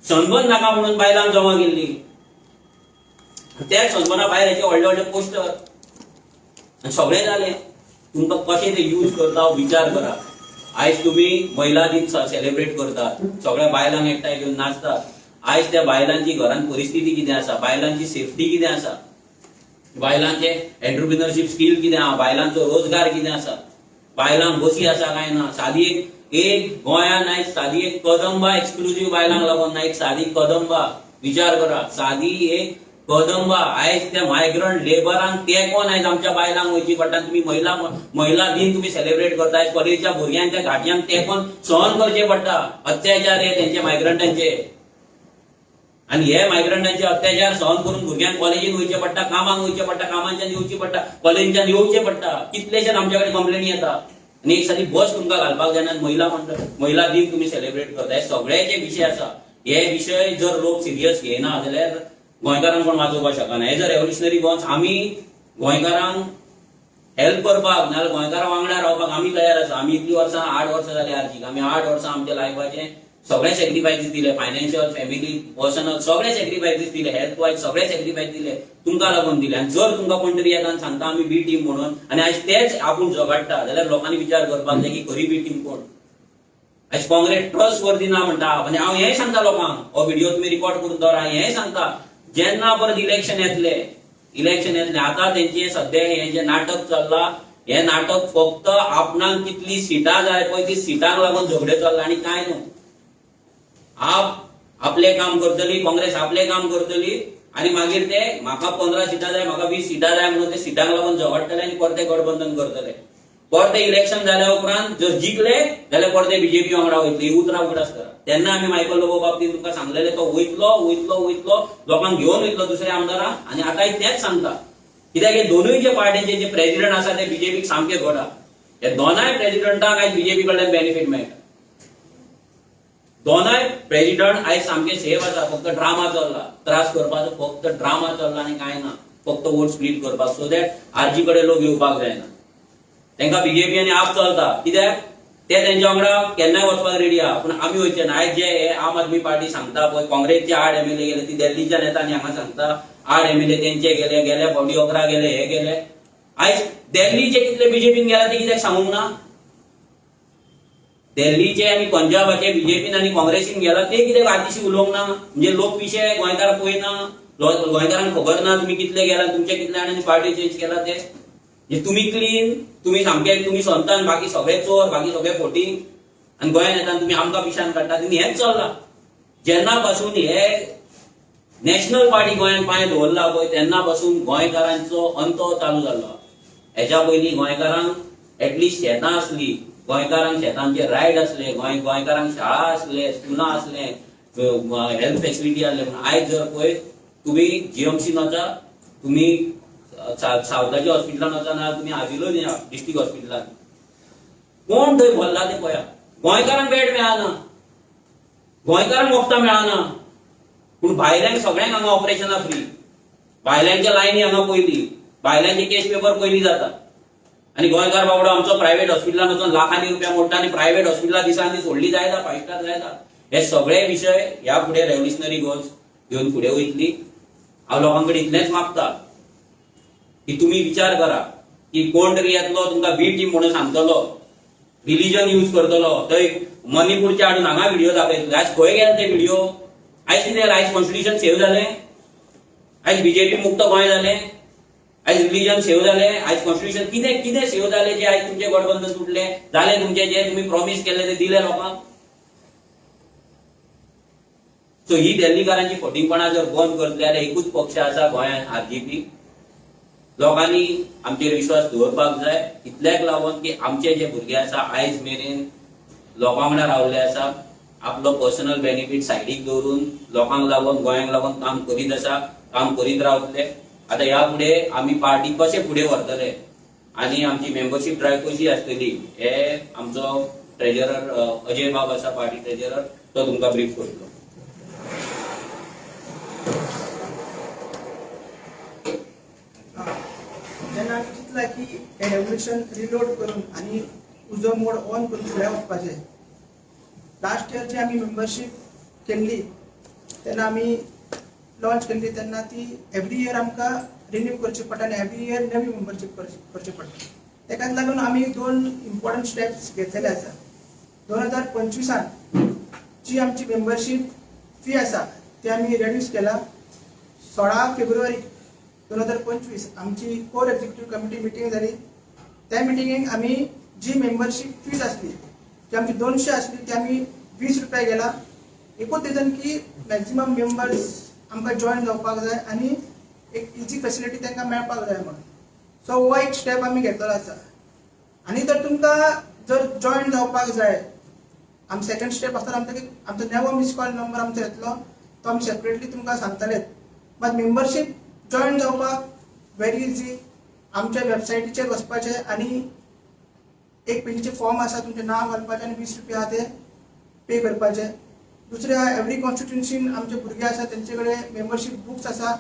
सनबर्न नाका म्हणून बायलांक जमा केल्ली. त्याच सनबर्ना भायर हेचे व्हडले व्हडले पोस्टर आनी सगळें जालें. तुमकां कशें ते यूज करता विचार करा. आयज तुम्ही महिला दिन सेलिब्रेट करतात, सगळ्या बायलांक एकठांय घेवन नाचतात. आयज त्या बायलांची घरान परिस्थिती कितें आसा, बायलांची सेफ्टी कितें आसा, बायलांचे एंटरप्रिनरशिप स्किल कितें आहा, बायलांचो रोजगार कितें आसा, बायलांक बसी आसा काय ना. सादी एक गोंयान आयज सादी एक कदंबा एक्सक्लुझिव्ह बायलांक लागून ना, एक सादी कदंबा. विचार करा, सादी एक कदंबा. आयज त्या मायग्रंट लेबरांक तेंकोन आयज आमच्या बायलांक वयची पडटा. तुम्ही महिला दिन तुम्ही सेलिब्रेट करताय, कॉलेजच्या भुरग्यांच्या घाटयांक तेंकोन सहन करचे पडटा. अत्याचार हे तेंचे मायग्रंटांचे. आणि हे मायग्रंटांचे अत्याचार सहन करून भुरग्यांक कॉलेजीन वयचे पडटा, कामाक वयचे पडटा, कामांच्यान येवचे पडटा, कॉलेजींच्यान येवचे पडटा. कितलेशेच आमच्या कडेन कंप्लेनी येता. आनी एक सादी बस तुमकां घालपाक जायना. महिला दिन तुम्ही सेलिब्रेट करताय. सगळे जे विशय आसा, हे विशय जर लोक सिरियस घेयना जाल्यार गोंयकारांक कोण वाचोवपाक शकना. एज अ रेव्होल्युशनरी गोंस आमी गोंयकारांक हेल्प करपाक नाजाल्यार गोंयकारां वांगडा रावपाक आमी तयार आसा. आमी इतली वर्सां 8 वर्सां जाली आर्जीक. आमी 8 वर्सां आमच्या लायफाचे सगळे सॅक्रिफायसीस दिले. फायनान्शियल, फॅमिली, पर्सनल सगळे सॅक्रिफायसीस दिले. हेल्थ वायज सगळे सॅक्रिफायस दिले. तुमकां लागून दिले. आनी जर तुमकां कोण तरी येता आनी सांगता आमी बी टीम म्हणून आनी आयज तेच आपूण झगडटा जाल्यार लोकांनी विचार करपाक जाय की खरी बी टीम कोण. आयज काँग्रेस ट्रस्ट वर्दी ना म्हणटा. म्हणजे हांव हेंय सांगता लोकांक, हो व्हिडिओ तुमी रिकॉर्ड करून दवरा. हेंय सांगता जेन्ना परत इलेक्शन येतले आता तेंचे सध्या हे जे नाटक चल्ला, हे नाटक फक्त आपणाक कितली सिटां जाय पळय ती सिटांक लागून झगडे चल्ला आनी कांय न्हू. आप आपले काम करतली, काँग्रेस आपले काम करतली आनी मागीर ते म्हाका 15 सिटां जाय, म्हाका 20 सिटां जाय म्हणून ते सिटांक लागून झगडटले आनी परते गठबंधन करतले. परते इलेक्शन जाल्या उपरांत जर जिखले जाल्यार परते बीजेपी वांगडा वयतले. ही उतरां उगडास करा. तेन्ना आमी मायकल लोबो बाबतींत तुमकां सांगलेले तो वयतलो लोकांक घेवन वयतलो दुसऱ्या आमदारां. आनी आतां तेच सांगता कित्याक हे दोनूय जे पार्टीचे जे प्रेसिडेंट आसा ते बीजेपीक सामके घोडा. हे दोनाय प्रेसिडेंटाक आयज बीजेपी कडल्यान बेनिफीट मेळटा. दोनाय प्रेसिडेंट आयज सामके सेफ आसा. फक्त ड्रामा चल्ला, त्रास करपाचो फक्त ड्रामा चल्ला आनी कांय ना. फक्त वोट स्प्लीट करपाक, सो दॅट आरजी कडेन लोक येवपाक जायना. तांकां बीजेपी आनी आप चलता. कित्याक ते तेंच्या वांगडा केन्नाय वचपाक रेडी आहा. पूण आमी वयचे ना. आयज जे आम आदमी पार्टी सांगता पळय काँग्रेसचे 8 MLA गेले, ती दिल्लीच्या नेत्यांनी हांगा सांगता 8 MLA तेंचे गेले, गेल्या फावटी 11 गेले, हे गेले. आयज दिल्लीचे कितले बीजेपीन गेला ते कित्याक सांगूंक ना. दिल्लीचे आणि पंजाबाचे बीजेपीन आणि काँग्रेसीन गेला ते कितें आतिशी उलोवंक ना म्हणजे लोक विषय गोंयकार पळयना गोंयकारांक खबर ना तुम्ही कितले गेला तुमचे कितले आनी पार्टी चेंज केला ते म्हणजे तुम्ही क्लीन तुम्ही सामके तुम्ही संतान बाकी सगळे चोर बाकी सगळे फोटींग आणि गोंयांत येता तुम्ही आमकां पिशान काडटा तुम्ही हेच चल्ला जेन्ना पासून हे नॅशनल पार्टी गोंयांत पांय दवरला पळय तेन्ना पासून गोंयकारांचो अंत चालू जाल्लो हेच्या पयलीं गोंयकारांक एटलिस्ट शेतां आसली गोंयकारांक शेतांचे रायट असले गोंयकारांक शाळा असले स्कुलां असले हेल्थ फॅसिलिटी आसले पूण आयज जर पळय तुम्ही जीएमसी वचा तुम्ही सावथाच्या हॉस्पिटलान वचा ना तुम्ही आजिलो डिस्ट्रिक्ट हॉस्पिटलान कोण थंय भरला ते पळया गोंयकारांक बेड मेळना गोंयकारांक वखदां मेळना पूण भायल्यांक सगळ्यांक हांगा ऑपरेशनां फ्री भायल्यांच्या लायनी हांगा पयली भायल्यांचे केस पेपर पयली जाता आणि गोंयकार बाबडो आमचो प्रायव्हेट हॉस्पिटलान वचून लाखांनी रुपया मोडटा आणि प्रायव्हेट हॉस्पिटलां दिसांनी सोडली जायता 5 स्टार जायता हे सगळे विषय ह्या फुडें रेव्होल्युशनरी गोल्स घेवन फुडें वयतली हांव लोकां कडेन इतलेंच मागता की तुम्ही विचार करा की कोण तरी येतलो तुमकां बी टीम म्हणून सांगतलो रिलीजन यूज करतलो थंय मणिपूरच्या हाडून हांगा व्हिडिओ दाखयतले आयज खंय गेले ते व्हिडिओ आयज कितें आयज कॉन्स्टिट्यूशन सेव जालें आयज बीजेपी मुक्त गोंय जालें आयज रिलीजन सेव जालें आयज कॉन्स्टिट्यूशन कितें कितें सेव जालें जे आयज तुमचे गठबंधन तुटले जालें तुमचे जे तुम्ही प्रॉमिस केले ते दिले लोकांक सो ही दिल्लीकारांची फटींगपणां जर बंद करतले जाल्यार एकूच पक्ष आसा गोंयांत आरजेपी लोकांनी आमचेर विश्वास दवरपाक जाय इतल्याक लागून की आमचे जे भुरगे आसा आयज मेरेन लोकां वांगडा रावल्ले आसा आपलो पर्सनल बेनिफीट सायडीक दवरून लोकांक लागून गोंयांक लागून काम करीत आसा काम करीत रावतले आता ह्या फुडें आमी पार्टी कशे फुडें व्हरतले आनी आमची मेंबरशीप ड्रायव्ह कशी आसतली हे आमचो ट्रेजरर अजय बाब आसा पार्टी ट्रेजरर तो तुमकां ब्रीफ करतलो जेन्ना आमी चिंतला की हे रेव्होल्युशन रिलोड करून आनी उजो मोड ऑन करून फुडें वचपाचें लास्ट इयर जी आमी मेंबरशीप केल्ली तेन्ना आमी लॉन्च केल्ली तेन्ना ती एवरी इयर आमकां रिन्यू करची पडटा आनी एवरी इयर नवी मेंबरशीप करची पडटा तेकाच लागून आमी 2 इम्पॉर्टंट स्टेप्स घेतलेले आसा 2025 जी आमची मेंबरशीप फी आसा ती आमी रेड्यूस केला 16 फेब्रुवारी 2025 आमची कोर एक्झिक्युटिव्ह कमिटी मिटींग जाली त्या मिटिंगेक आमी जी मेंबरशीप फीज आसली ती आमची 200 आसली ती आमी 20 रुपया गेला एकूच रिजन की मॅक्झिमम मेंबर्स आमकां जॉइन जावपाक जाय आनी एक इजी फॅसिलिटी तांकां मेळपाक जाय म्हणून सो हो एक स्टेप आमी घेतलेलो आसा आनी जर तुमकां जर जॉइन जावपाक जाय आमी सेकंड स्टेप आसता आमचो नेवो मिस कॉल नंबर आमचो येतलो तो आमी सेपरेटली तुमकां सांगतलेच मात मेंबरशीप जॉइन जावपाक व्हेरी इजी आमच्या वेबसायटीचेर वचपाचें आनी एक पेजीचे फॉर्म आसा तुमचें नांव घालपाचें आनी 20 रुपया ते पे करपाचे दुसऱ्या एवरी कॉन्स्टिट्युन्सीन आमचे भुरगे आसा तेंचे कडेन मेंबरशीप बुक्स आसा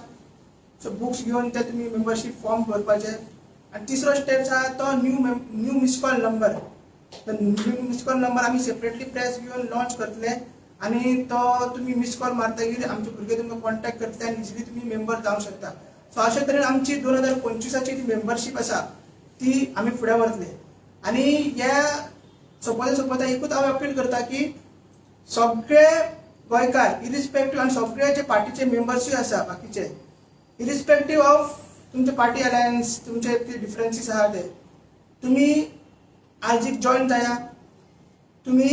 सो बुक्स घेवन ते तुमी मेंबरशीप फॉर्म भरपाचे आनी तिसरो स्टेप आसा तो new miss call number new miss call number आमी सेपरेटली प्रेस घेवन लॉन्च करतले आनी तो तुमी मिस कॉल मारतकीर आमचे भुरगे तुमकां कॉन्टॅक्ट करतले आनी इजिली तुमी मेंबर जावंक शकता सो अशे तरेन आमची 2025 जी मेंबरशीप आसा ती आमी फुडें व्हरतले आनी ह्या सोंपता एकूच हांव अपील करता की सगळे गोंयकार इरिस्पेक्टीव आनी सगळे जे पार्टीचे मेंबर्सूय आसा बाकीचे इरिस्पेक्टीव ऑफ तुमचे पार्टी अलायन्स तुमचे डिफरन्सीस आहा ते तुमी आर्जीक जॉइन जाया तुमी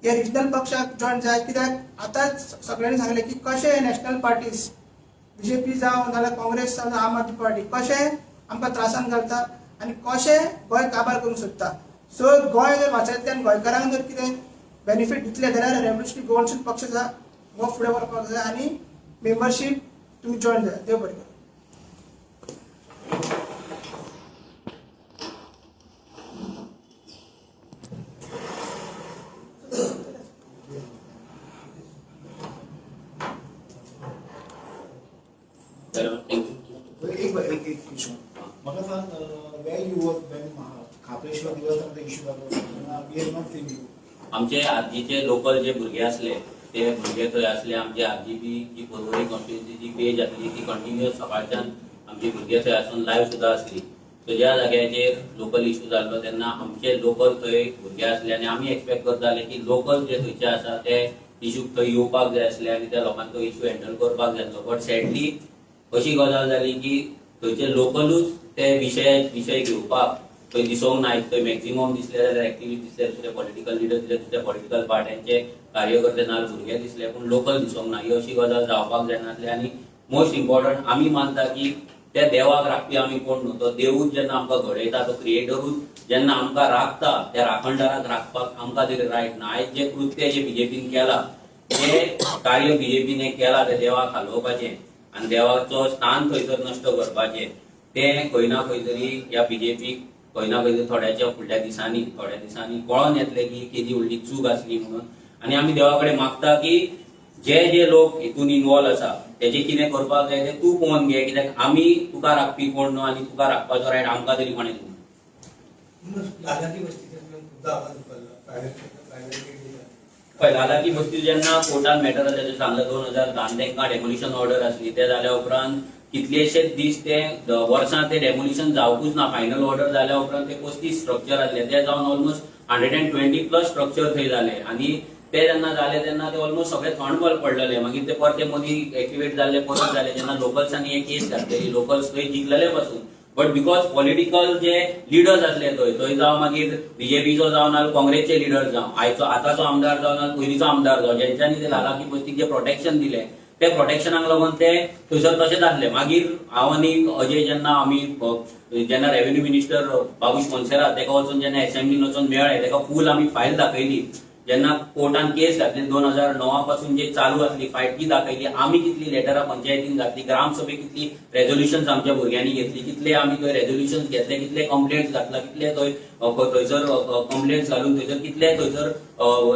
हे रिजनल पक्षाक जॉइन जाय कित्याक आतांच सगळ्यांनी सांगले की कशे नॅशनल पार्टीज बीजेपी जावं नाल्यार काँग्रेस जावं आम आदमी पार्टी कशे आमकां त्रासान घालता आनी कशे गोंय काबार करूंक सोदता सो गोंय जर वाचयतल्यान गोंयकारांक जर कितें बेनिफीट दितले जाल्यार रेव्होल्युशनरी गोवन्स पक्ष आसा हो फुडें व्हरपाक जाय आनी मेंबरशीप तुमी जॉइन जाय देव बरें करूं एक इशू म्हाका सांग where you work when Khapeshwar देवस्थान इशू जालो we are not seeing you आमचे आरजीचे लोकल जे भुरगे असले ते भुरगे थंय असले आमचे आरजीपी जी पर्वरी कॉन्स्टिट्युन्सीची पेज आसली ती कंटिन्युअस सकाळच्यान आमचे भुरगे थंय आसून लायव्ह सुद्दां आसली सो ज्या जाग्याचेर लोकल इश्यू जाल्लो तेन्ना आमचे लोकल थंय भुरगे आसले आनी आमी एक्सपेक्ट करताले की लोकल जे थंयचे आसा ते इश्यू थंय येवपाक जाय आसले आनी त्या लोकांक तो इश्यू हँडल करपाक जाय आसलो. बट सॅडली अशी गजाल जाली की थंयचे लोकलूच ते विशय घेवपाक थंय दिसूंक ना. थंय मॅक्झिमम दिसले जाल्यार एक्टिव्हिस्ट दिसले, दुसरे पॉलिटिकल लिडर दिसले, दुसऱ्या पॉलिटिकल पार्ट्यांचे कार्यकर्ते नाल भुरगे दिसले, पूण लोकल दिसूंक ना. ही अशी गजाल जावपाक जायनासली. आनी मोस्ट इम्पॉर्टंट आमी मानता की त्या देवाक राखपी आमी कोण न्हू, तो देवूच जेन्ना आमकां घडयता, तो क्रिएटरूच जेन्ना आमकां राखता, त्या राखणदाराक राखपाक आमकां तरी रायट ना. आयज जे कृत्य जे बीजेपीन केला, ते कार्य बीजेपीने केला ते देवाक हालोवपाचें आनी देवाचो स्थान थंयसर नश्ट करपाचें, तें खंय ना खंय तरी ह्या बीजेपीक खंय ना खंय तरी थोड्या दिसांनी कळोन येतलें की केदी व्हडली चूक आसली म्हणून. आनी आमी देवा कडेन मागता की जे लोक हितून इन्वॉल्व आसा तेजे कितें करपाक जाय तें तूं पळोवन घे, कित्याक आमी तुका राखपी कोण न्हू आनी तुका राखपाचो रायट आमकां तरी कोणें दिना. पळय लालाकी बस्ती जेन्ना कोर्टान मॅटर तेजें सांगलें 2010 तांकां डेमोलिशन ऑर्डर आसली, ते जाल्या उपरांत कितलेशेच दीस ते वर्सां ते डेमोलिशन जावपूच ना. फायनल ऑर्डर जाल्या उपरांत ते 35 स्ट्रक्चर आसले, ते जावन ऑलमोस्ट 120+ स्ट्रक्चर थंय जाले. आनी ते जेन्ना जाले तेन्ना ते ऑलमोस्ट सगळे थंड बल्ब पडलेले. मागीर ते परते मदीं एक्टिवेट जाल्ले, परत जाले. जेन्ना लोकल्सांनी एक केस घातलेली, लोकल्स थंय जिखलेले पासून, बट बिकॉज पॉलिटिकल जे लिडर्स आसले थंय जावं मागीर बीजेपीचो जावं ना काँग्रेसचे लिडर्स जावं आतांचो आमदार जावं ना पयलींचो आमदार जावं, जेंच्यांनी ते लालाकी बस्तीक जे प्रोटेक्शन दिलें, ते प्रोटेक्शनाक लागून ते थंयसर तशेंच आसले. मागीर हांव आनी अजय जेन्ना रेव्हेन्यू मिनिस्टर बाबूश मोन्सेरात तेका वचून जेन्ना असेंब्लीन वचून मेळ्ळे, तेका फूल आमी फायल दाखयली. जेन्ना कोर्टान केस घातली 2009 पासून जे चालू आसली फायट ती दाखयली. आमी कितली लेटरां पंचायतीन घातली, ग्रामसभेक कितली रेझोल्युशन्स आमच्या भुरग्यांनी घेतली, कितले आमी थंय रेझोल्युशन्स घेतले, कितले कंप्लेंट्स घातला, कितले थंयसर कंप्लेंट्स घालून थंयसर कितले थंयसर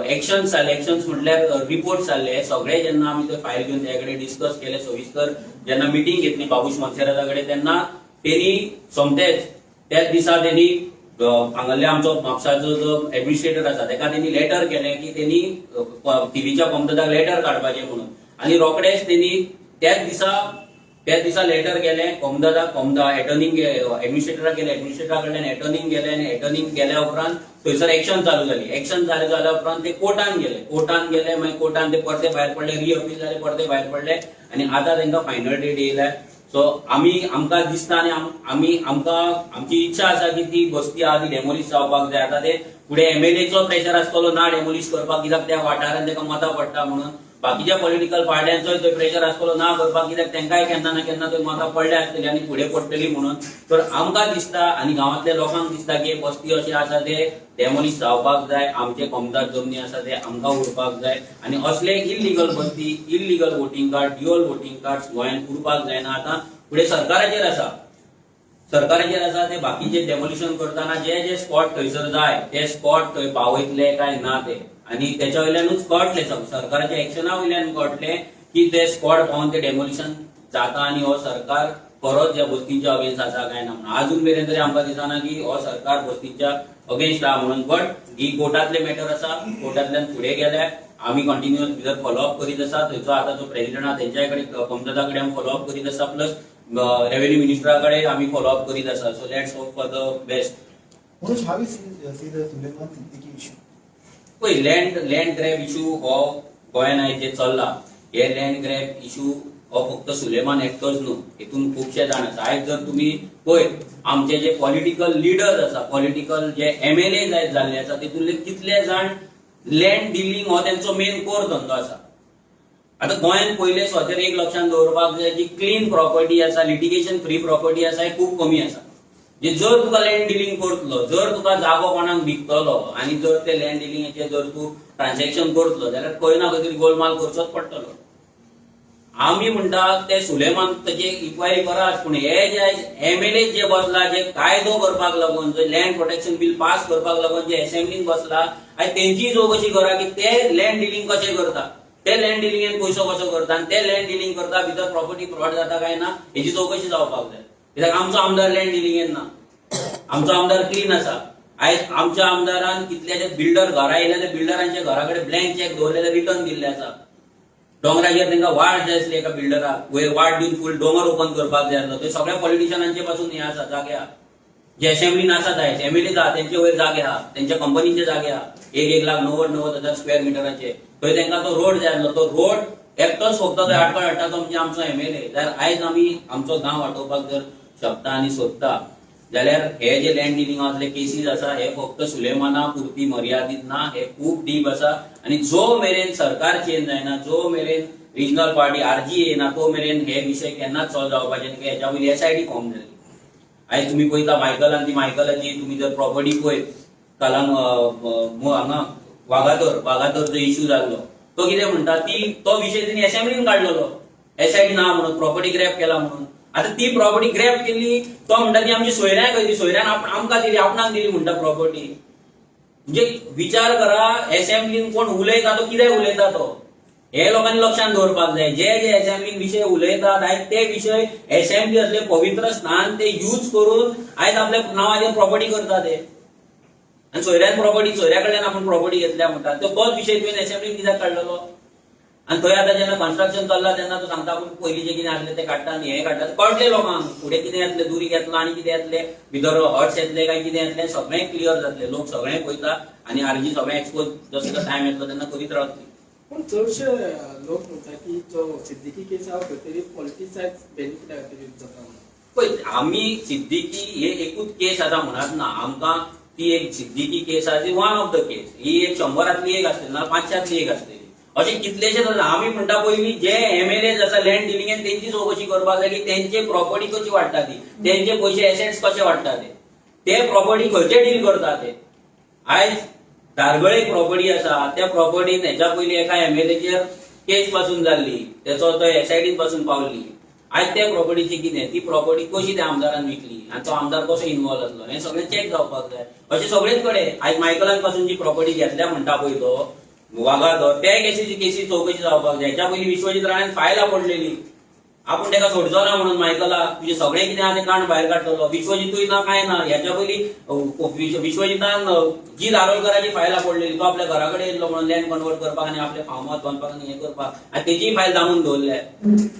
एक्शन्स जाले. एक्शन्स म्हटल्यार रिपोर्ट्स जाल्ले, हे सगळे जेन्ना आमी थंय फायल घेवन त्याकडे डिस्कस केले सविस्तर, जेन्ना मिटींग घेतली बाबूश मोन्सेराता कडेन, तेन्ना तेणी सोमतेच त्याच दिसा तेणी हांगासले आमचो म्हापसाचो जो एडमिनिस्ट्रेटर आसा तेका तेणी लेटर केलें की तेणी टीव्हीच्या कोमतदाक लेटर काडपाचें म्हणून. आनी रोखडेच तेणी त्याच दिसा लेटर गेलें कोमतदाक, एटर्नींग एडमिनिस्ट्रेटराक गेलें, एडमिनिस्ट्रेटरा कडल्यान एटर्नींग गेलें आनी एटर्नींग गेल्या उपरांत थंयसर एक्शन चालू जाली. एक्शन चालू जाल्या उपरांत ते कोर्टान गेले, मागीर कोर्टान ते परते भायर पडले, रिअपील जाले, परते भायर पडले आनी आतां तांकां फायनल डेट येयल्या. सो आमकां दिसता आनी आमची इच्छा आसा की ती बस्ती आहा ती डेमोलिश जावपाक जाय. आतां ते फुडें एमएलएचो प्रेशर आसतलो ना डेमोलिश करपाक, कित्याक त्या वाठारांत ताका मतां पडटा म्हणून. बाकीच्या पॉलिटिकल पार्ट्यांचोय थंय प्रेशर आसतलो ना करपाक, कित्याक तांकांय केन्ना ना केन्ना थंय मतां पडल्या आसतली आनी फुडें पडटली म्हणून. तर आमकां दिसता आनी गांवांतल्या लोकांक दिसता की बस्ती अशी आसा ते डेमोलिश जावपाक जाय. आमचे कोमतात जमनी आसा ते आमकां उरपाक जाय आनी असले इल्लीगल बस्ती, illegal voting card, dual voting card गोंयांत उरपाक जायना. आतां फुडें सरकाराचेर आसा ते बाकीचे डेमोलिशन करतना जे स्पॉट थंयसर जाय ते स्पॉट थंय पावयतले काय ना ते, आनी तेच्या वयल्यानूच कळटलें, सरकाराच्या एक्शना वयल्यान कळटलें की ते स्पॉट पावन ते डेमोलिशन जाता आनी हो सरकार परत ह्या बस्तीच्या अगेन्स्ट आसा काय ना म्हणून. अजून मेरेन तरी आमकां दिसना की हो सरकार बस्तीच्या अगेन्स्ट आहा म्हणून. बट ही कोर्टातले मॅटर आसा, कोर्टांतल्यान फुडें गेल्या, आमी कंटिन्युअस भितर फॉलोअप करीत आसा. थंयचो आतां जो प्रेसिडेंट आहा तेंच्या कडेन कोमतदा कडेन आमी फॉलोअप करीत आसा, प्लस रेव्हेन्यू मिनिस्टरा कडेन आमी फॉलोअप करीत आसा. So let's hope for the best. म्हणून हावी see the Suleman Siddiqui issue. पळय लँड ग्रॅब इश्यू हो गोंयान आयज जे चल्ला, हे लँड ग्रॅब इश्यू हो फक्त सुलेमान एकटोच न्हू, हितून खुबशे जाण आसा. आयज जर तुमी पळयत आमचे जे पॉलिटिकल लिडर्स आसा, पॉलिटिकल जे एमएलए आयज जाल्ले आसा, तितूंतले कितले जाण लँड डिलिंग हो तेंचो मेन कोर धंदो आसा. आतां गोंयांत पयले स्वतेर एक लक्षांत दवरपाक जाय की क्लीन प्रॉपर्टी आसा, लिटिगेशन फ्री प्रॉपर्टी आसा, ही खूब कमी आसा. जे जर तुका लँड डिलिंग करतलो, जर तुका जागो कोणाक विकतलो आनी जर ते लँड डिलिंगाचेर जर तूं ट्रान्झॅक्शन करतलो जाल्यार खंय ना खंय तरी गोलमाल करचोच पडटलो. आमी म्हणटा ते सुलेमान ताची इक्वायरी करात, पूण हे जे एमएलए जे बसला, जे कायदो करपाक लागून, जे लँड प्रोटेक्शन बिल पास करपाक लागून जे असेंब्लीन बसला, आयज तेंची चवकशी करा की ते लँड डिलिंग कशें करता, ते लँड डिलिंगेन पयसो कसो करता आनी ते लँड डिलिंग करता भितर प्रॉपर्टी फ्रॉड जाता काय ना हेची चवकशी जावपाक जाय. कित्याक आमचो आमदार लँड डिलिंगेन ना, आमचो आमदार क्लीन आसा. आयज आमच्या आमदारान कितलेशे बिल्डर घरा येयले, त्या बिल्डरांच्या घरा कडेन ब्लँक चॅक दवरलेले रिटर्न दिल्ले आसा. दोंगराचेर तांकां वाड जाय आसली, एका बिल्डराक वयर वाड दिवन फूल दोंगर ओपन करपाक जाय आसलो. ते सगळ्या पॉलिटिशियनांचे पासून हे आसा जाग्यार. जे असेंब्लीन आसात आयज एमएलए आहा त्यांचे वयर जागे आहा, त्यांच्या कंपनीचे जागे आहा 1,90,000 स्क्वेअर मिटराचे. थंय तांकां तो रोड जाय आसलो, तो रोड एकटोच सोदता तो आडपण हाडटा तो म्हणजे आमचो एमएलए. जाल्यार आयज आमी आमचो गांव वाटोवपाक जर शकता आनी सोदता जाल्यार हे जे लँड डिलिंग आसले केसीस आसा हे फक्त सुलेमाना पुरती मर्यादित ना, हे खूप डीप आसा. आनी जो मेरेन सरकार चेंज जायना, जो मेरेन रिजनल पार्टी आरजी येना, तो मेरेन हे विषय केन्नाच सॉल्व जावपाचे न्ही. हेच्या पयलीं एसआयटी फॉर्म जाली. आयज तुम्ही पळयता मायकलान ती मायकलाची तुम्ही जर प्रॉपर्टी पळयत कालांग हांगा वागातोर जो इश्यू जाल्लो तो कितें म्हणटा ती तो विशय तिने असेंब्लीन काडलेलो एसआयटी ना म्हणून प्रॉपर्टी ग्रॅप केला म्हणून. आता ती प्रॉपर्टी ग्रॅप केली तो म्हणटा ती आमची सोयऱ्यां खंय ती सोयऱ्यान आमकां दिली आपणाक दिली म्हणटा प्रॉपर्टी. म्हणजे विचार करा असेंब्लीन कोण उलयता तो कितें उलयता तो हे लोकांनी लक्षात दवरपाक जाय. जे जे असेंब्लीन विषय उलयतात आयज ते विषय असेंब्ली असले पवित्र स्थान ते यूज करून आयज आपल्या नांवाचेर प्रॉपर्टी करता ते. आणि सोयऱ्यान प्रॉपर्टी सोयऱ्या कडल्यान आपण प्रॉपर्टी घेतल्या म्हणटा तोच विषय तुवें असेंब्लीन कित्याक काडलेलो. आणि थंय आतां जेन्ना कन्स्ट्रक्शन चल्लां तेन्ना तो सांगता पूण पयलीं जे कितें आसलें तें काडटा आनी हें काडटा कळटलें लोकांक फुडें कितें येतलें, दुरी येतलो आनी कितें येतलें, भितर हट्स येतले काय कितें येतलें सगळें क्लियर जातलें. लोक सगळें पळयता आनी आरजी सगळें एक्सपोज जसो टायम येतलो तेन्ना करीत रावतली. पण चडशे लोक म्हणटा की जो सिद्दीकी केस हा खंय तरी पॉलिटिसायज बेनिफिटा खातीर यूज जाता म्हणून. पळय आमी सिद्दीकी हे एकूच केस आसा म्हणत ना. आमकां ती एक सिद्दीकी केस आसा ती वन ऑफ द केस. ही एक 100रांतली एक आसतली ना 500तली एक आसतली. अशें कितलेशेच आसा. आमी म्हणटा पयलीं जे एमएलए आसा लँड डिलिंगेन तेंची चवकशी करपाक जाय की तेंचे प्रॉपर्टी कशी वाडटा ती, तेंचे पयशे एसेट्स कशे वाडटा ते प्रॉपर्टी खंयचे डील करता ते. आयज धारगळे प्रॉपर्टी आसा त्या प्रॉपर्टीन हेच्या पयलीं एका एमएलएचेर केस पासून जाल्ली तेचो तो एसआयटीन पासून पावल्ली. आयज त्या प्रॉपर्टीची कितें ती प्रॉपर्टी कशी त्या आमदारान विकली आनी तो आमदार कसो इन्वॉल्व आसलो हें सगळें चॅक जावपाक जाय. अशें सगळेच कडेन आयज मायकलान पासून जी प्रॉपर्टी घेतल्या म्हणटा पळय तो वागातोर त्या केसी चवकशी जावपाक जाय. हेच्या पयलीं विश्वजीत राणान फायलां पडलेली आपूण तेका सोडचो ना म्हणून मायकला तुजें सगळें कितें आहा तें काण भायर काडटलो. विश्वजीतूय ना काय ना. हेच्या पयलीं विश्वजितान जी दारोलकराची फायलां पडलेली तो आपल्या घरा कडेन येयल्लो म्हणून लँड कन्वर्ट करपाक आनी आपले फार्म हाऊस बांदपाक आनी हें करपाक आनी तेजी फायल दामून दवरल्या.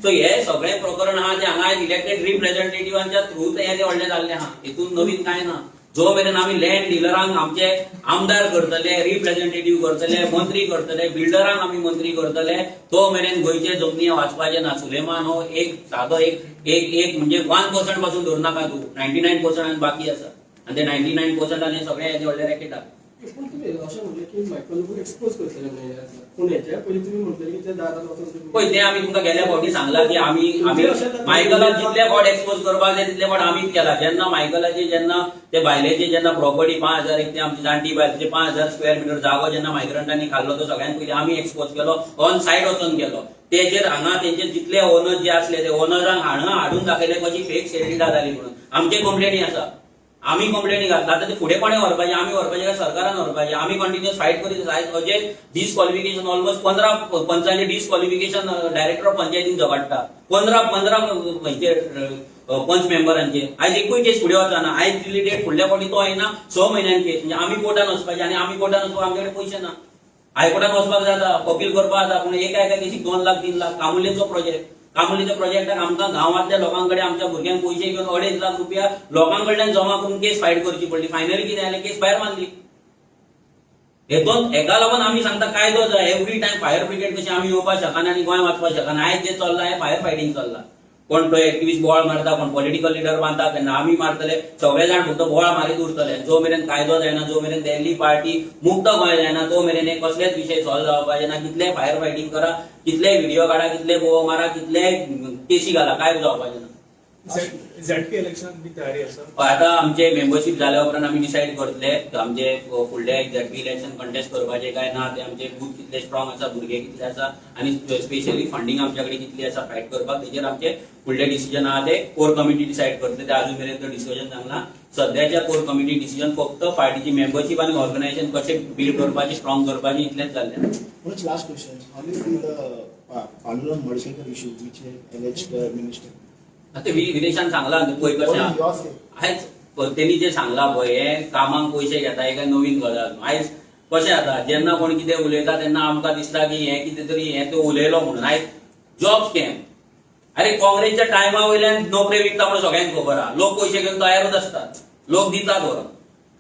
सो हे सगळें प्रकरण आहा जें हांगा इलेक्टेड रिप्रेझेंटेटिव्हांच्या थ्रू हें व्हडलें जाल्लें आहा. हितून नवीन कांय ना. जो मेरेन आमी लँड डिलरांक आमचे आमदार करतले, रिप्रेझेंटेटिव्ह करतले, मंत्री करतले, बिल्डरांक आमी मंत्री करतले तो मेरेन गोंयचे जमनी वाचपाचे ना. सुलेमान हो एक सादो एक म्हणजे 1% पासून धरू नाका तूं 99% बाकी आसा आनी ते 99% आनी सगळे हेजे व्हडले रॅकेट आहा. पूण तुमी अशें म्हणलें की मायकल एक्सपोज करतले म्हणून पूण हेच्या पयलीं तुमी म्हणटले की ते दारान वचून पळय तें आमी तुमकां गेल्या फावटी सांगला की आमी मायकलाक जितले फावट एक्सपोज करपाक जाय तितले फावट आमीच केला. जेन्ना मायकलाचे जेन्ना ते बायलेचे जेन्ना प्रॉपर्टी 5,000 एक आमची जाणटी बायल तिचे 5,000 स्क्वेअर मिटर जागो जेन्ना मायग्रंटांनी खाल्लो तो सगळ्यात पयलीं आमी एक्सपोज केलो ऑन सायट वचून केलो. तेजेर हांगा तेंचे जितले ओनर जे आसले ते ओनरांक हाडून दाखयले कशी फेक सेरिडा जाली म्हणून. आमचे कंप्लेनी आसा आमी कंप्लेनी घातला आतां ते फुडें कोणें व्हरपाचें आमी व्हरपाचें काय सरकारान व्हरपाचें. आमी कंटिन्युअस फायट करीत आयज अशें डिस्क्वॉलिफिकेशन ऑलमोस्ट 15 पंचांचे डिस्क्वॉलिफिकेशन डायरेक्टर ऑफ पंचायतीन झगडटा 15 पंच मेंबरांचे. आयज एकूय केस फुडें वचना. आयज दिल्ली डेट फुडल्या फावटी तो येना 6 म्हयन्यान केस. म्हणजे आमी कोर्टान वचपाचें आनी आमी कोर्टान वचपाक आमचे कडेन पयशे ना. हायकोर्टान वचपाक जाता अपील करपाक जाता पूण एका केसीक 2 लाख 3 लाख. कामुलेचो प्रोजेक्टाक आमकां गांवांतल्या लोकांकडे आमच्या भुरग्यांक पयशे घेवन 2.5 लाख रुपया लोकां कडल्यान जमा करून केस फायट करची पडली. फायनली कितें जालें केस भायर मारली. हेका लागून आमी सांगता कायदो जाय. एवरी टायम फायर ब्रिगेड कशी आमी येवपाक शकना आनी गोंय वाचपाक शकना. आयज जे चल्लां हें फायर फायटींग चल्लां. कोण तो एक्टिव्हिस्ट बोवाळ मारता कोण पॉलिटिकल लिडर बांदता तेन्ना आमी मारतले सगळे जाण फक्त बोवाळ मारीत उरतले. जो मेरेन कायदो जायना जो मेरेन दिल्ली पार्टी मुक्त गोंय जायना तो मेरेन एक कसलेच विषय सॉल्व जावपाचे ना. कितले फायर फायटींग करा कितले व्हिडिओ काडा कितले बोवा मारा कितले केसी घाला काय जावपाचे ना. झेडपी इलेक्शन बी तयारी आसा. आता आमचे मेंबरशिप जाल्या उपरांत आमी डिसायड करतले आमचे फुडले झेडपी इलेक्शन कंटेस्ट करपाचे काय ना ते आमचे बूथ कितले स्ट्रॉंग आसा भुरगे कितले आसा आनी स्पेशली फंडिंग आमच्या कडेन कितली आसा फायट करपाक तेजेर आमचे फुडले डिसिजन आहा ते कोर कमिटी डिसायड करतले. ते अजून मेरेन तो डिस्कशन जावना. सध्याच्या कोर कमिटी डिसिजन फक्त पार्टीची मेंबरशिप आनी ऑर्गनायझेशन कशें बिल्ड करपाचे स्ट्रॉंग करपाचे इतलेंच जाल्लें. Last question. How do you feel the Pandurang Madkekar issue, which alleged minister? आता विदेशान सांगला पळय कशें आयज तेणी जे सांगला पळय हे कामाक पयशे घेता हे काय नवीन गजाल. आयज कशें जाता जेन्ना कोण कितें उलयता तेन्ना आमकां दिसता की हे कितें तरी हे तो उलयलो म्हणून. आयज जॉब स्कॅम. अरे काँग्रेसच्या टायमा वयल्यान नोकरी विकता म्हणून सगळ्यांक खबर आहा. लोक पयशे घेवन तयारूच आसतात. लोक दितात व्हरून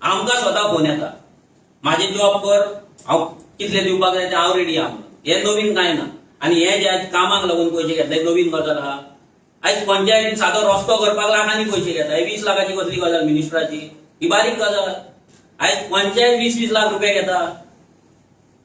आमकां स्वता फोन येता माझे जॉब कर हांव कितले दिवपाक जाय ते हांव रेडी आहा म्हणून. हे नवीन काय ना आणि हे जे कामाक लागून पयशे घेतले नवीन गजाल आहा. आयज पंचायतीन सादो रस्तो करपाक लाखांनी पयशे घेता. 20 लाखाची कसली गजाल मिनिस्टराची ही बारीक गजाल. आयज पंचायत 20-20 लाख रुपये घेता.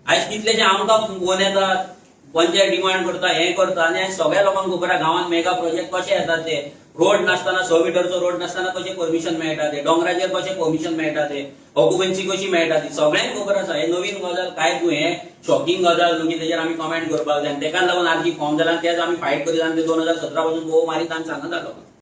आयज कितलेशे आमकां फोन येतात पंचायत डिमांड करता हे करता आणि आयज सगळ्या लोकांक खबर आहा गांवांत मेगा प्रोजेक्ट कशे येतात ते. रोड नासतना 100 मिटरचो रोड नासतना कशे परमिशन मेळटा ते, डोंगराचेर कशे परमिशन मेळटा ते, ऑक्युपन्सी कशी मेळटा ती सगळ्यांक खबर आसा. हे नवीन गजाल काय तूं हे शॉकिंग गजाल न्हू की तेजेर आमी कमेंट करपाक जाय. तेका लागून आरजी फॉर्म जाला तेच आमी फायट करीत आनी ते 2017 पासून भोव मारीत आनी सांगत आलो.